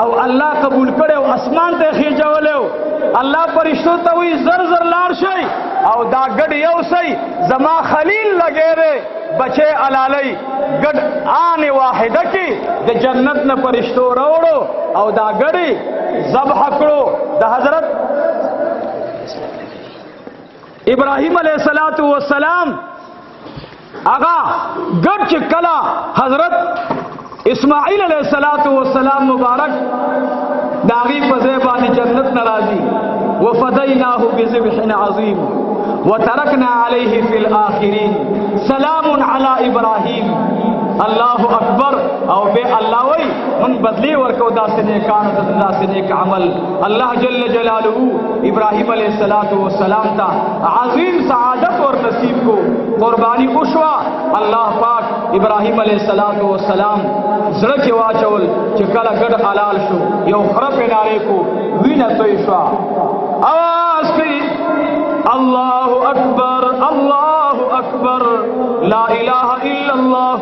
او اللہ قبول کرے اسمان تے خیجولے اللہ پرشتو توی زر زر لار شئی او دا گڑ یو سی زما خلیل لگے رے بچے علالی گڑ آنے واحدہ کی دا جنت نا پرشتو روڑو او دا گڑی ذبح کرو دا حضرت ابراہیم علیہ السلام آغا گڑ چکلا حضرت اسماعیل علیہ السلام مبارک داغی فزیبانی جنت نرازی وفدیناہ بذبح عظیم وترکنا علیہ فی الآخرین سلام علی ابراہیم. اللہ اکبر او بے اللہ وی من بدلی ورکو دا سنیکان دا سنیک عمل. اللہ جل جلالہ ابراہیم علیہ السلام تا عظیم سعادت اور نصیب کو قربانی اشوا. اللہ پاک ابراہیم علیہ السلام زڑک واچول چکل گڑ حلال شو یو خرپ نارے کو وینا توی شوا آواز کی اللہ اکبر لا الہ الا اللہ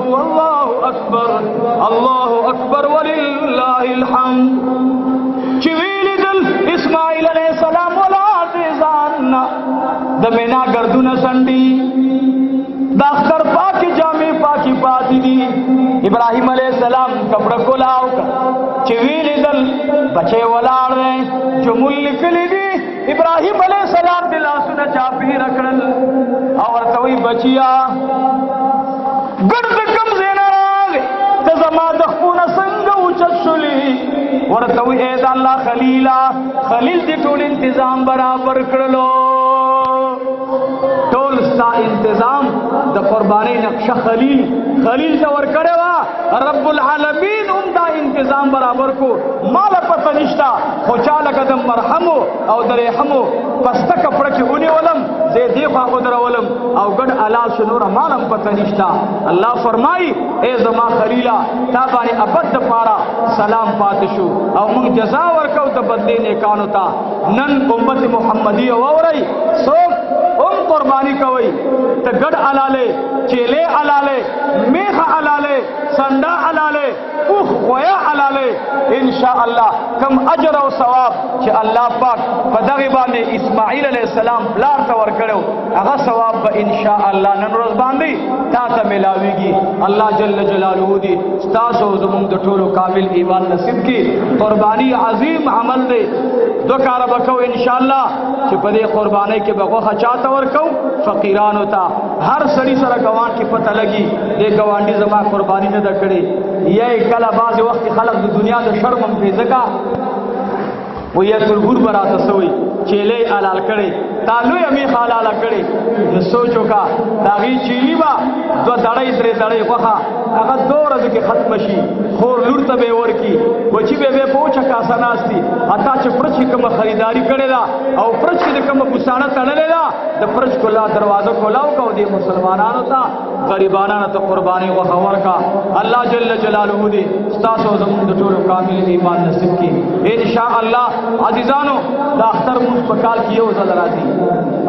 اللہ اکبر وللہ الحمد. چویل دل اسماعیل علیہ السلام ولا تزاننا دمینا گردون سنڈی داختر پاکی جامع پاکی پاتی دی. ابراہیم علیہ السلام کپڑا کلاو کا چویل دل بچے ولار رہے جو ملک لی دی ابراہیم علیہ السلام دلا سنا چاپی رکھن اور توی بچیا گرد کم زینا راگے تزما دخپون سنگو چشلی ورطوی اید اللہ خلیل دی ٹول انتظام برابر کرلو. ټول ستا انتظام د قربانی نقشه خلیل جوړ کړو رب العالمین هم دا انتظام برابر کو. مال پته نشتا خو چاله قدم مرحمو او درحمو پسته کپڑا کې ونی ولم زه دی خوا ودرولم او ګډ حلال شنور مالم پته نشتا. الله فرمای اے زما خلیلا تا باندې ابد پارا سلام پاتشو او موږ جزا ورکو ته بدلی نه کانو تا. نن امت محمدی اوري سوک قربانی کوي ته ګډ حلاله چيله حلاله میخ حلاله سنډا حلاله اوخ غویا حلاله ان شاء الله کم اجر او ثواب چې الله پاک په دغه باندې اسماعیل علیہ السلام بلار ته ورکړو هغه ثواب به ان شاء الله نن ورځ باندې تا ته ملاويږي. الله جل جلاله دې تاسو زموږ د ټولو کامل ایمان نصیب کړي. قربانی عظیم عمل دی دو کار وکاو ان شاء الله چې په دې قربانی کې به غوښه چاته ورکو فقیرانو ته هر سړي سره ګوان کې پته لګي دې ګوانډي زما قربانی نه دکړي. یې کله بعض وخت خلک د دنیا د شرم په ځکه و یا ترګور براته سوی چیلې حلال کړي تالو یې می حلال کړي نو سوچو کا داغي چیلی با دو دړې درې دړې خوخه هغه دور د کې ختم شي خور لور ته به ورکی وچی به پوچا کا سناستي اتا چې پرچ کوم خریداری کړي دا او پرچ د کوم ګسانه تړلې دا د پرچ کولا دروازه کولاو کو دي مسلمانانو ته غریبانو ته قرباني وخور کا الله جل جلاله دې تاسو زموږ د ټولو کامل ایمان نصیب کړي ان شاء الله عزیزانو دا اختر مون په کال کې یو ځل راځي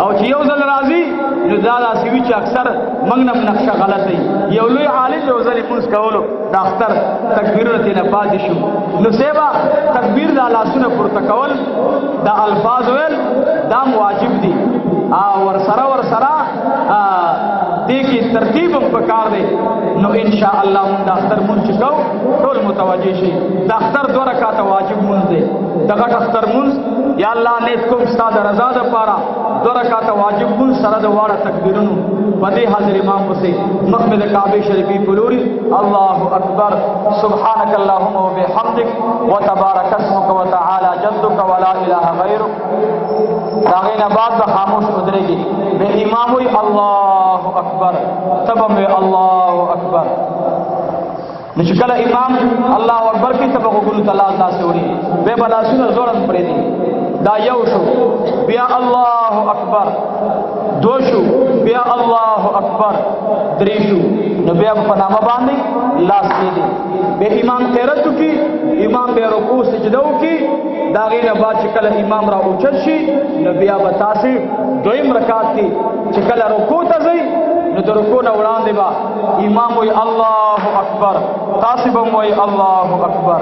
او چې یو ځل راځي نو دا داسې وي چې اکثر موږ نه نقشه غلط دی یو لوی عالم یو ځل مونږ کولو دا اختر تکبیرونه ته نه پاتې شو نو سیبا تکبیر دا لاسونه پورته کول دا الفاظ ویل دا واجب دي او ور سره دې کې ترتیب هم پکار دی نو ان شاء الله مونږ د اختر مونږ کو ټول متوجه شي د اختر 2 رکعات واجب مونږ دی دغه اختر مونږ یا الله نیت کوم استاد رضا ده پارا 2 رکعات واجب مونږ سره د واړه تکبیرونو پدې حاضر امام پسې مخمد کعبه شریفی بلوري الله اکبر سبحانك اللهم وبحمدك وتبارك اسمك وتعالى جدك ولا اله غيرك داغینا بعد خاموش ادرېږي به امام وي الله اکبر تبم الله اکبر نشکل امام الله اکبر کی تب غوګلو تعالی تاسو وري به بلا سونه زورن پرې دي دا یو شو بیا الله اکبر دو شو بیا الله اکبر درې شو نو بیا په نامه باندې لاس دې به امام قرات کی امام به رکوع سجده کی دا غینه بعد چې کله امام را اوچت شي نو بیا به تاسو دویم رکعت کې چې کله رکوع ته ځئ نو د رکوع نه وړاندې با امام وی الله اکبر تاسو به وی الله اکبر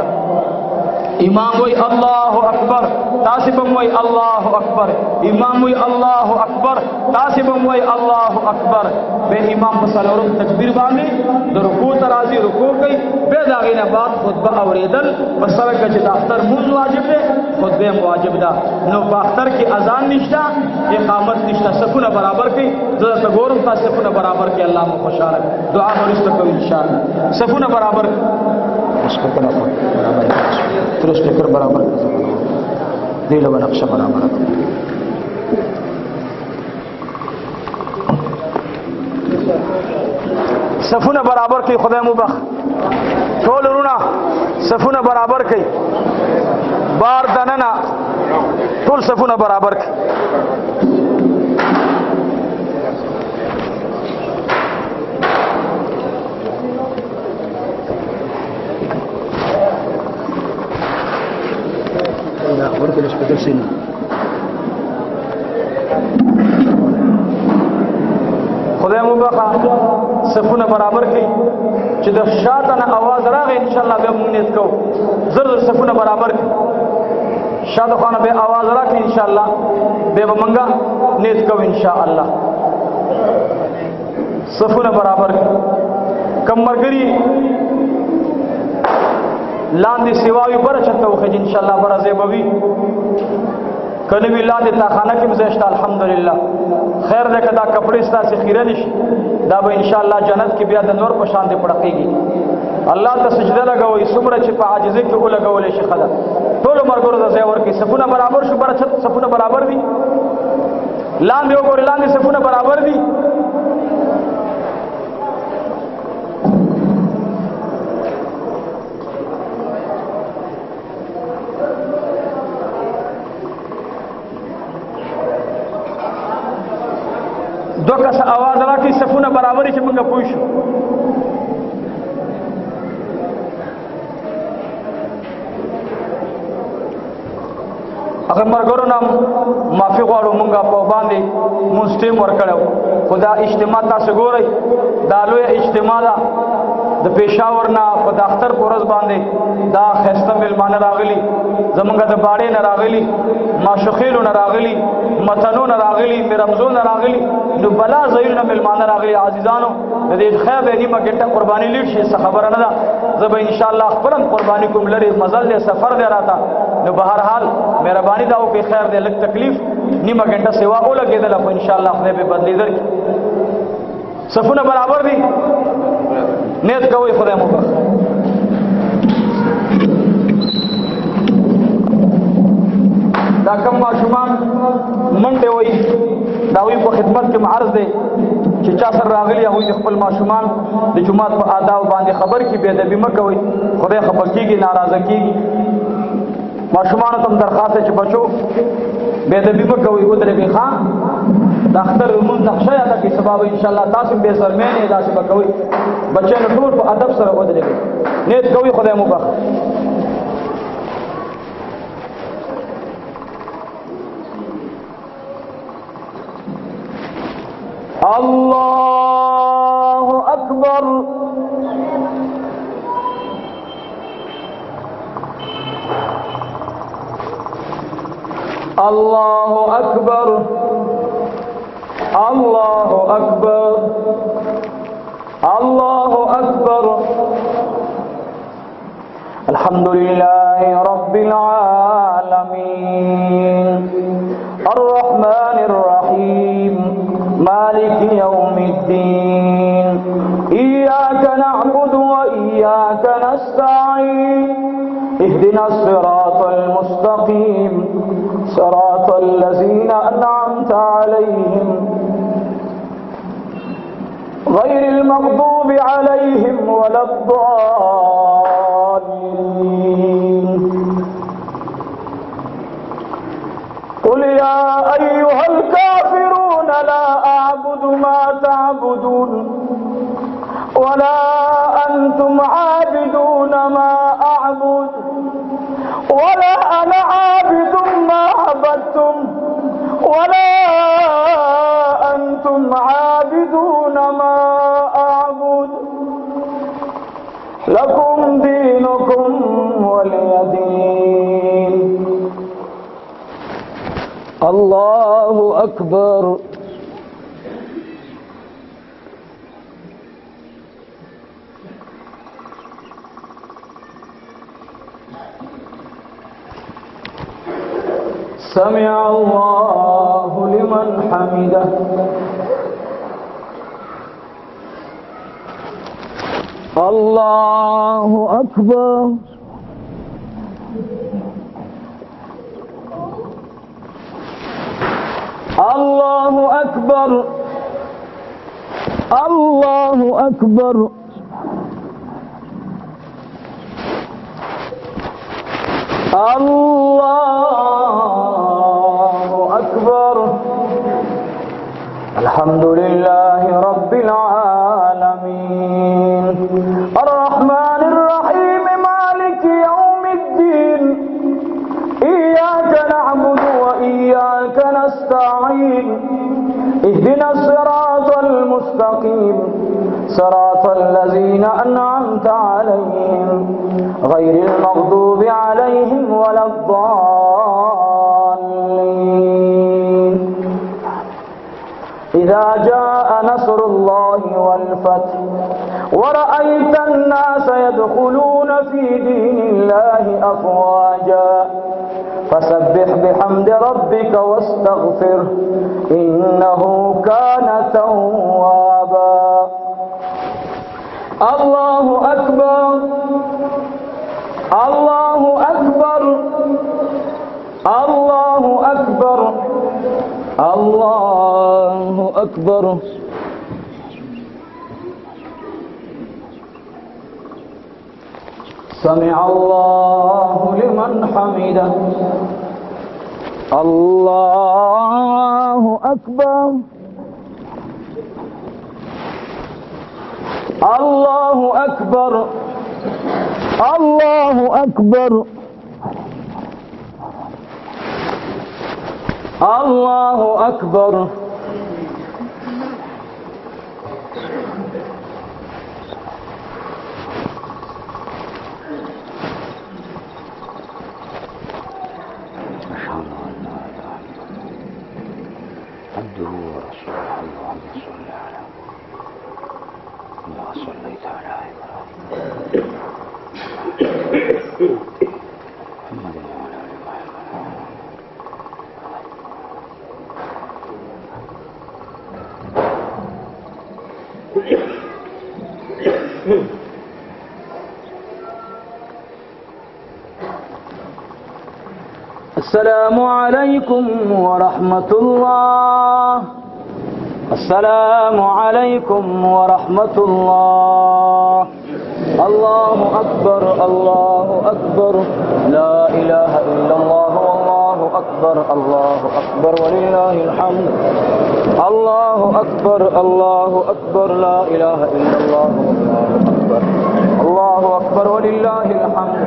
امام وی الله اکبر تاسو به وی الله اکبر امام وی الله اکبر تاسو به وی الله اکبر به امام په څلورم تکبیر باندې د رکوع ته راځي رکوع کوي به دا غینه بعد خطبه اوریدل مسله کې چې د اختر مونږ واجب دی خطبه واجب ده نو په اختر کې اذان نشته اقامت نشته صفونه برابر کوي زه ته ګورم تاسو صفونه برابر کوي الله مو خوشاله دعا ورسته کوي ان شاء الله صفونه برابر उसको बना बराबर फिर उसके कर बराबर दिल व नक्शा बराबर सफुना बराबर की खुदा मुबख टोल रुना सफुना बराबर की बार दनना टोल सफुना बराबर की ورته سپیکر سینه خدای مو بقا صفونه برابر کړي چې د شاته نه आवाज راغی ان شاء الله به موږ نیت کوو زر صفونه برابر کړي شاته خانه به आवाज راکړي ان شاء الله به موږ نیت کوو ان شاء الله صفونه برابر کړي کمرګری لاندې سیواوی بر چته وخج ان شاء الله بر زیبوي کنه وی لاندې تا خانه کې مزشت الحمدلله خیر دې کدا کپڑے ستا سے خیره نشي دا به ان شاء الله جنت کې بیا د نور په شان دې پړقېږي الله ته سجده لګوي صبر چې په عاجزۍ کې ولګولې شي خدا ټول مرګور د زیور کې صفونه برابر شو بر چت صفونه برابر دي لاندې وګور لاندې صفونه برابر دي دو کس आवाज راکې صفونه برابرې چې موږ پوه شو اگر مرګورو نام معافي غواړو موږ په باندې مونږ ټیم ورکړو خدا اجتماع تاسو ګورئ دا لوی اجتماع ده د پېښور نه په دفتر پورز باندې دا خسته ملمانه راغلي زمونږ د باړې نه راغلي ماشوخیلو نه راغلي متنو نه راغلي رمزو نه راغلي نو بلا زویل نه ملمانه راغلي عزیزانو د دې خیر به نیمه ګټه قرباني لیډ شي څه خبره نه ده زه به ان شاء الله خپلم قرباني کوم لري مزل له سفر دی راته نو بهر حال مهرباني دا او په خیر دې لک تکلیف نیمه ګټه سیوا او لګیدل په ان شاء الله خدای به بدلی درک صفونه برابر دي نیت کوي خدای مو دا کم ماشومان منډه وای دا وی په خدمت کې معرض دی چې چا سره راغلی هغه د خپل ماشومان د جمعات په آداب باندې خبر کې بے ادبی مکوئ خدای خفه کیږي ناراضه کیږي ماشومان ته درخواست چې بچو بے ادبی مکوئ ودرېږئ خان د اختر مون نقشه یا کې سبب ان شاء الله تاسو به سرمنه داسې بکوئ بچو ټول په ادب سره ودرېږئ نیت کوي خدای مو بخ الله أكبر الله أكبر الله أكبر الله أكبر الحمد لله رب العالمين الرحمن الرحيم مالك يوم الدين إياك نعبد وإياك نستعين اهدنا الصراط المستقيم صراط الذين أنعمت عليهم غير المغضوب عليهم ولا الضالين قل يا أيها الكافرون لا أعبد ما تعبدون ولا أنتم عابدون ما أعبد ولا أنا عابد ما عبدتم ولا أنتم عابدون ما أعبد لكم دينكم ولي دين الله أكبر سمع الله لمن حمده الله أكبر الله أكبر الله أكبر الله أكبر الحمد لله رب العالمين الرحمن الرحيم مالك يوم الدين إياك نعبد وإياك نستعين اهدنا الصراط المستقيم صراط الذين أنعمت عليهم غير المغضوب عليهم ولا الضالين إذا جاء نصر الله والفتح ورأيت الناس يدخلون في دين الله أفواجا فسبح بحمد ربك واستغفره إنه كان توابا الله أكبر الله أكبر الله أكبر الله أكبر سمع الله لمن حمده الله أكبر الله أكبر الله أكبر الله أكبر عبده ورسوله اللهم صل على كما صليت على إبراهيم محمد وعلى آل محمد. السلام عليكم ورحمة الله. السلام عليكم ورحمة الله. الله أكبر الله أكبر لا إله إلا الله والله أكبر الله أكبر ولله الحمد. الله أكبر الله أكبر لا إله إلا الله والله أكبر الله أكبر ولله الحمد.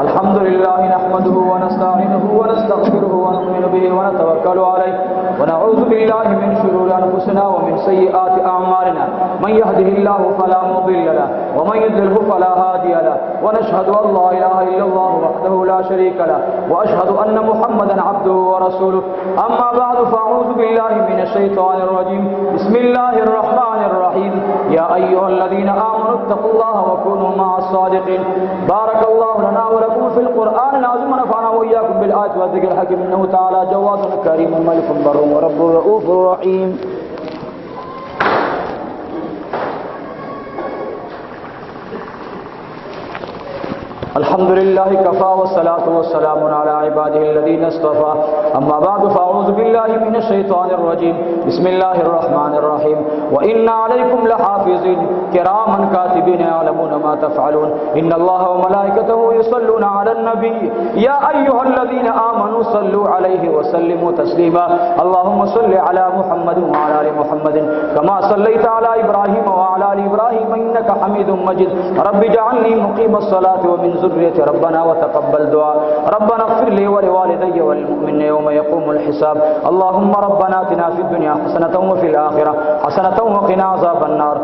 الحمد لله نحمده ونستعينه ونستغفره ونؤمن به ونتوكل عليه ونعوذ بالله من شرور أنفسنا ومن سيئات أعمالنا. من يهده الله فلا مضل له ومن يضلل فلا هادي له ونشهد أن لا إله إلا الله وحده لا شريك له وأشهد أن محمدا عبده ورسوله. أما بعد فأعوذ بالله من الشيطان الرجيم. بسم الله الرحمن الرحيم. يا أيها الذين آمنوا اتقوا الله وكونوا مع الصادقين. بارك الله لنا ولكم في القرآن العظيم ونفعنا وإياكم بالآيات والذكر الحكيم. إنه تعالى جواد كريم ملك بر ورب رؤوف رحيم. الحمد لله كفى والصلاة والسلام على عباده الذين اصطفى. أما بعد فأعوذ بالله من الشيطان الرجيم. بسم الله الرحمن الرحيم. وإن عليكم لحافظين كراما كاتبين يعلمون ما تفعلون. إن الله وملائكته يصلون على النبي يا أيها الذين آمنوا صلوا عليه وسلموا تسليما. اللهم صل على محمد وعلى آل محمد كما صليت على إبراهيم وعلى آل إبراهيم إنك حميد مجيد. رب اجعلني مقيم الصلاة ومن ذرية ربنا وتقبل دعاء. ربنا اغفر لي ولوالدي وللمؤمنين يوم يقوم الحساب. اللهم ربنا آتنا في الدنيا حسنة وفي الآخرة حسنة وقنا عذاب النار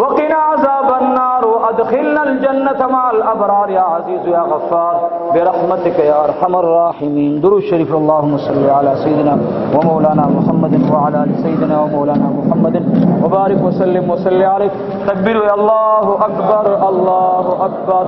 وقنا عذاب النار وأدخلنا الجنة مع الأبرار يا عزيز يا غفار برحمتك يا أرحم الراحمين. درود الشريف. اللهم صل على سيدنا ومولانا محمد وعلى آل سيدنا ومولانا محمد وبارك وسلم وصل عليه. تكبير يا الله أكبر الله أكبر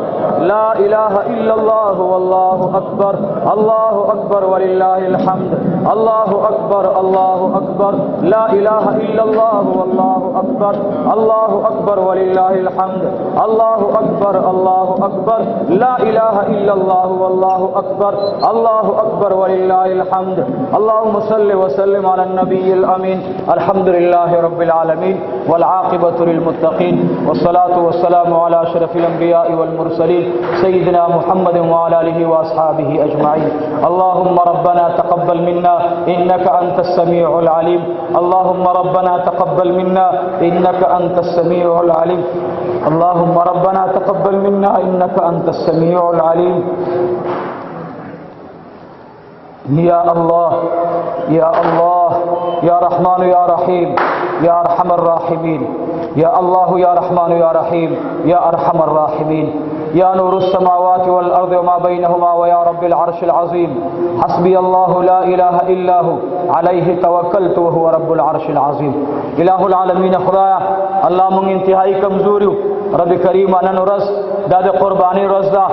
لا إله إلا الله والله أكبر الله أكبر ولله الحمد. الله أكبر الله أكبر لا إله إلا الله والله أكبر الله أكبر ولله الحمد. الله أكبر الله أكبر لا إله إلا الله والله أكبر الله أكبر ولله الحمد. اللهم صل وسلم على النبي الأمين. الحمد لله رب العالمين والعاقبة للمتقين والصلاة والسلام على أشرف الأنبياء والمرسلين سيدنا محمد وعلى آله وأصحابه أجمعين. اللهم ربنا تقبل منا إنك أنت السميع العليم. اللهم ربنا تقبل منا إنك أنت السميع العليم. اللهم ربنا تقبل منا إنك أنت السميع العليم. يا الله يا الله يا رحمن يا رحيم يا أرحم الراحمين. يا الله يا رحمن يا رحيم يا أرحم الراحمين. يا نور السماوات والأرض وما بينهما ويا رب العرش العظيم. حسبي الله لا إله إلا هو عليه توكلت وهو رب العرش العظيم. إله العالمين خدایا الله من انتهائی کمزوریو رب کریم نن ورځ دا د قربانی ورځ ده.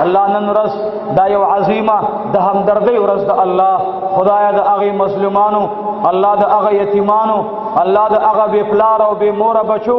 الله نن ورځ دا یو عظیمه د همدردۍ ورځ ده. الله خدایا د هغې مظلومانو الله د هغه یتیمانو الله د هغه بې پلار او بې موره بچو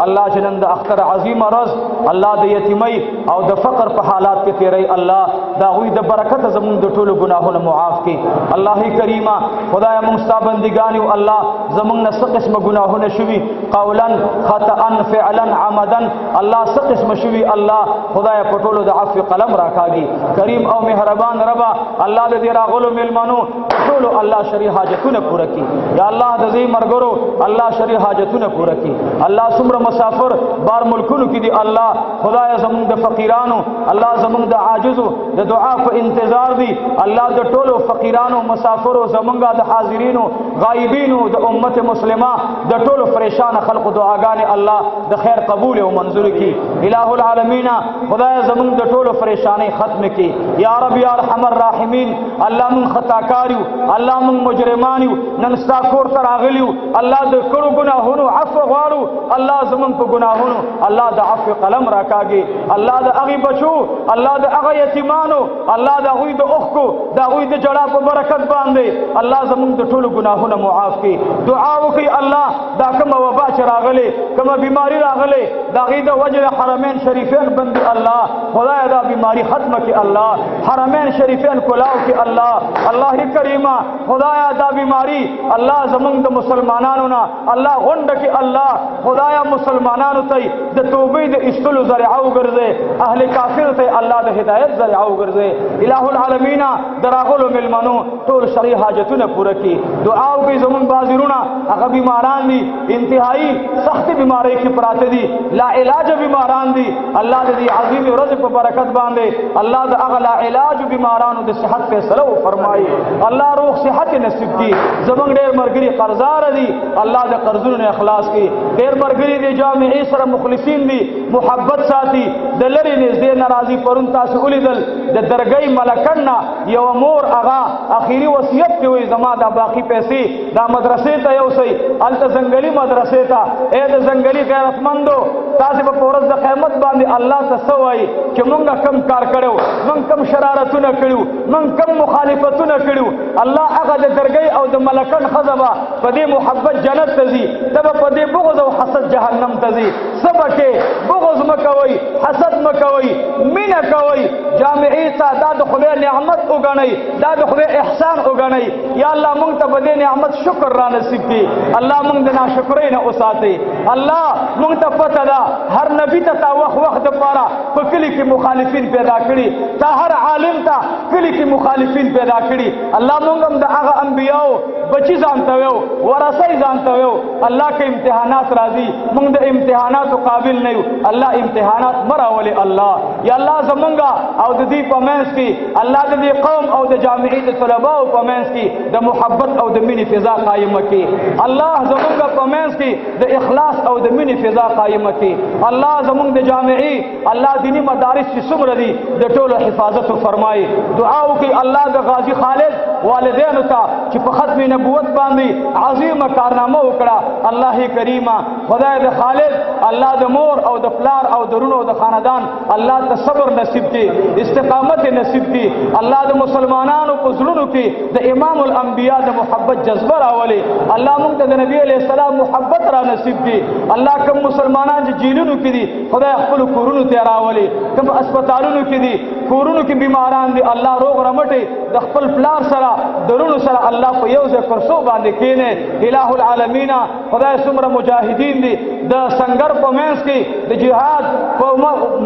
الله چې نن د اختر عظیمه ورځ الله د یتیمۍ او د فقر په حالات کې تیری الله د هغوی د برکته زمونږ د ټولو ګناهونه معاف کړي. الله کریمه خدایه موږ ستا بندګان یو. الله زمونږ نه څه قسمه ګناهونه شوي قولا خطأ فعلا عمدا الله څه قسمه شوي الله خدایه په ټولو د عفو قلم راکاږي. کریم او مهربان ربه الله د دې راغلو میلمنو ټولو الله شرعي حاجتونه پوره کړي. یا الله د دې مرګرو الله شرعي حاجتونه پوره کړي. الله څومره مسافر بار ملکونو کې دي الله خدایه زمونږ د فقیرانو الله زمونږ د عاجزو د دعا په انتظار دي. الله د ټولو فقیرانو مسافرو زمونږ د حاضرینو غایبینو د امت مسلمه د ټولو پریشان خلقو دعاګانې الله د خیر قبول او منظور کړي. الہ العالمین خدای زمونږ د ټولو پریشانی ختم کړي. یا رب یا ارحم الراحمین الله مون خطاکاریو الله مون مجرمانیو نن ستا کور ته راغلیو الله د کړو ګناهونو عفو غواړو الله زمونږ په ګناهونو الله د عفو قلم راکاږي. الله د هغې بچو الله د هغه یتیمانو الله د هغوی د اوښکو د هغوی د جړا په برکت باندې الله زمونږ د ټولو ګناهونو گناهونه معاف کی. دعا وکي الله دا کوم وبا چې راغلي کوم بیماری راغلي دا غي د وجه حرمین شریفین بند الله خدای دا بیماری ختم کی الله حرمین شریفین کلاو کی الله الله کریمه خدایا دا بیماری الله زمونږ د مسلمانانو نه الله غونډ کی الله خدایا مسلمانانو ته د توبې د استلو ذریعہ وګرځي اهل کافر ته الله د هدایت ذریعہ وګرځي الہ العالمین دراغلو ملمنو ټول شرعي حاجتونه پوره کی. دعا وکي زمونږ بازیرونه هغه بیماران دي انتهایی سخت بیماری کې پراته دي لا علاج بیماران دي الله دې عظیم ورځ په برکت باندې الله د اغلا علاج بیمارانو د صحت فیصله فرمایي الله روغ صحت نصیب کی. زمونږ ډېر مرګري قرضدار دي الله د قرضونو اخلاص کی. ډېر مرګري دي جامعي سره مخلصین دي محبت ساتي د لری نږدې ناراضي پرون تاسو ولیدل د درګۍ ملکنا یو مور اغا اخیری وصیت کوي زما دا باقی پیسې دا مدرسې ته یو سي الته زنګلي مدرسې ته اې د زنګلي غیرتمندو تاسو په پورز د قیامت باندې الله تسوي چې مونږه کم کار کړو مونږ کم شرارتونه کړو مونږ کم مخالفتونه کړو الله هغه د درګۍ او د ملکن خزبه په دې محبت جنت ته ځي تب په دې بغض او حسد جهنم ته ځي سبکه بغض مکوي حسد مکوي مینا کوي جامعي ته د خدای نعمت وګڼي د خدای احسان وګڼي یا الله مونږ ته په دې نعمت شکر را نصیب کړي الله مونږ د ناشکرۍ نه اوساتي الله مونږ ته پته ده هر نبی ته وخت د پاره په کلی کې مخالفین پیدا کړي تا هر عالم ته کلی کې مخالفین پیدا کړي الله مونږ هم د هغه انبیاو بچی ځانته وو ورثه ځانته وو الله کې امتحانات راځي مونږ د امتحاناتو قابل نه یو الله امتحانات مراولي الله یا الله زمونږه او د دې پمنس کې الله د دې قوم او د جامعي د طلباء پمنس کې د محبت او د مینې فضا قائم کړي الله زمونږه پمنس کې د اخلاص او د مینې فضا قائم کړي الله زمونږ د جامعي الله دینی مدارس چې څومره دي د ټولو حفاظت فرمایي. دعا وکي الله د غازی خالد والدینو ته چې په ختم نبوت باندې عظیمه کارنامه وکړه الله کریمه خدای د خالد الله د مور او د پلار او درونو د خاندان الله ته صبر نصیب کړي استقامت نصیب کړي الله د مسلمانانو په زړونو کې د امام الانبیاء د محبت جذبه راولي الله موږ ته د نبی علیہ السلام محبت را نصیب کړي الله کوم مسلمانان چې جیلونو کې دي خدای خپل کورونو ته راولي کوم هسپتالونو کې دي کورونو کې بیماران دي الله روغ رمټي د خپل پلار سره درونو سره الله په یو ځای کرسو باندې کینه الہ العالمین خدای څومره مجاهدین دي د سنگر په منځ کې د جهاد په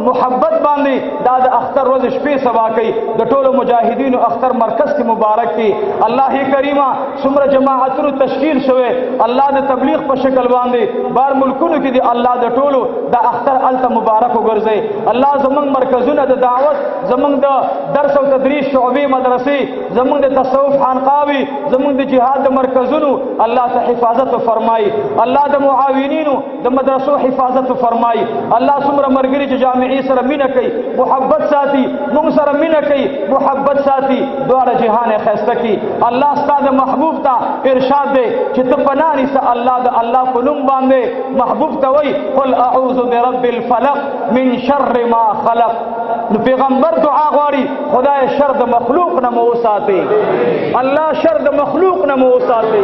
محبت باندې دا د اختر ورځ شپې سبا کوي د ټولو مجاهدینو اختر مرکز کې مبارک کی الله کریمه څومره جماعتونو تشکیل شوه الله د تبلیغ په شکل باندې بار ملکونو کې دي الله د ټولو د اختر الته مبارک وګرځي الله زمونږ مرکزونه د دعوت زمونږ د درس او تدریس شعبې مدرسې زمونږ د تصوف خانقاوي زمونږ د جهاد د مرکزونو الله ته حفاظت فرمایي الله د معاونینو د مدرسو حفاظت فرمایي الله څومره مرګري چې جامعي سره مینه کوي محبت ساتي موږ سره مینه کوي محبت ساتي دواره جهان خسته کی الله ستاسو محبوب ته ارشاد دی چې ته پناني سه الله د الله په نوم باندې محبوب ته وای قل اعوذ برب الفلق من شر ما خلق نو پیغمبر دعا غواړي خدای شر د مخلوق نه مو ساتي الله شر د مخلوق نه مو ساتي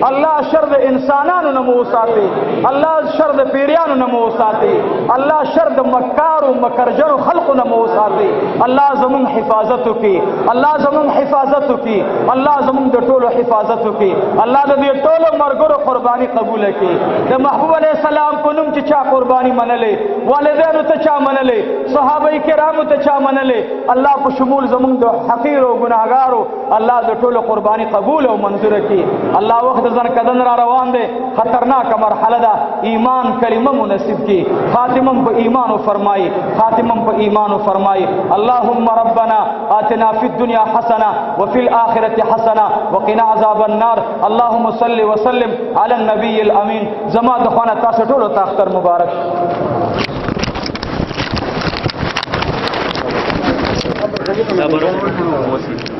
الله شر د انسانانو نه مو ساتي الله شر د پیریانو نه مو ساتي الله شر د مکار او مکرجن خلق نه مو ساتي الله زمون حفاظت وکي الله زمون حفاظت وکي الله زمون د ټولو حفاظت وکي الله د دې ټولو مرګرو قرباني قبول کړي د محبوب عليه السلام په نوم چې چا قرباني منلې والدینو ته چا منلې صحابه کرامو ته چا منلې الله په شمول زمون د حقیر او ګناهګارو الله د ټولو قرباني قبول او منظور کړي الله وخت ځن کدن را روان دي خطرناک مرحله ده ایمان کلمه مناسب کړي خاتمه په ایمان فرمایي خاتمه په ایمان فرمایي اللهم ربنا آتنا في الدنيا حسنه وفي الاخره حسنه وقنا عذاب النار اللهم صل وسلم على النبي الامين زما د خوانه تاسو ټول ته اختر مبارک صبر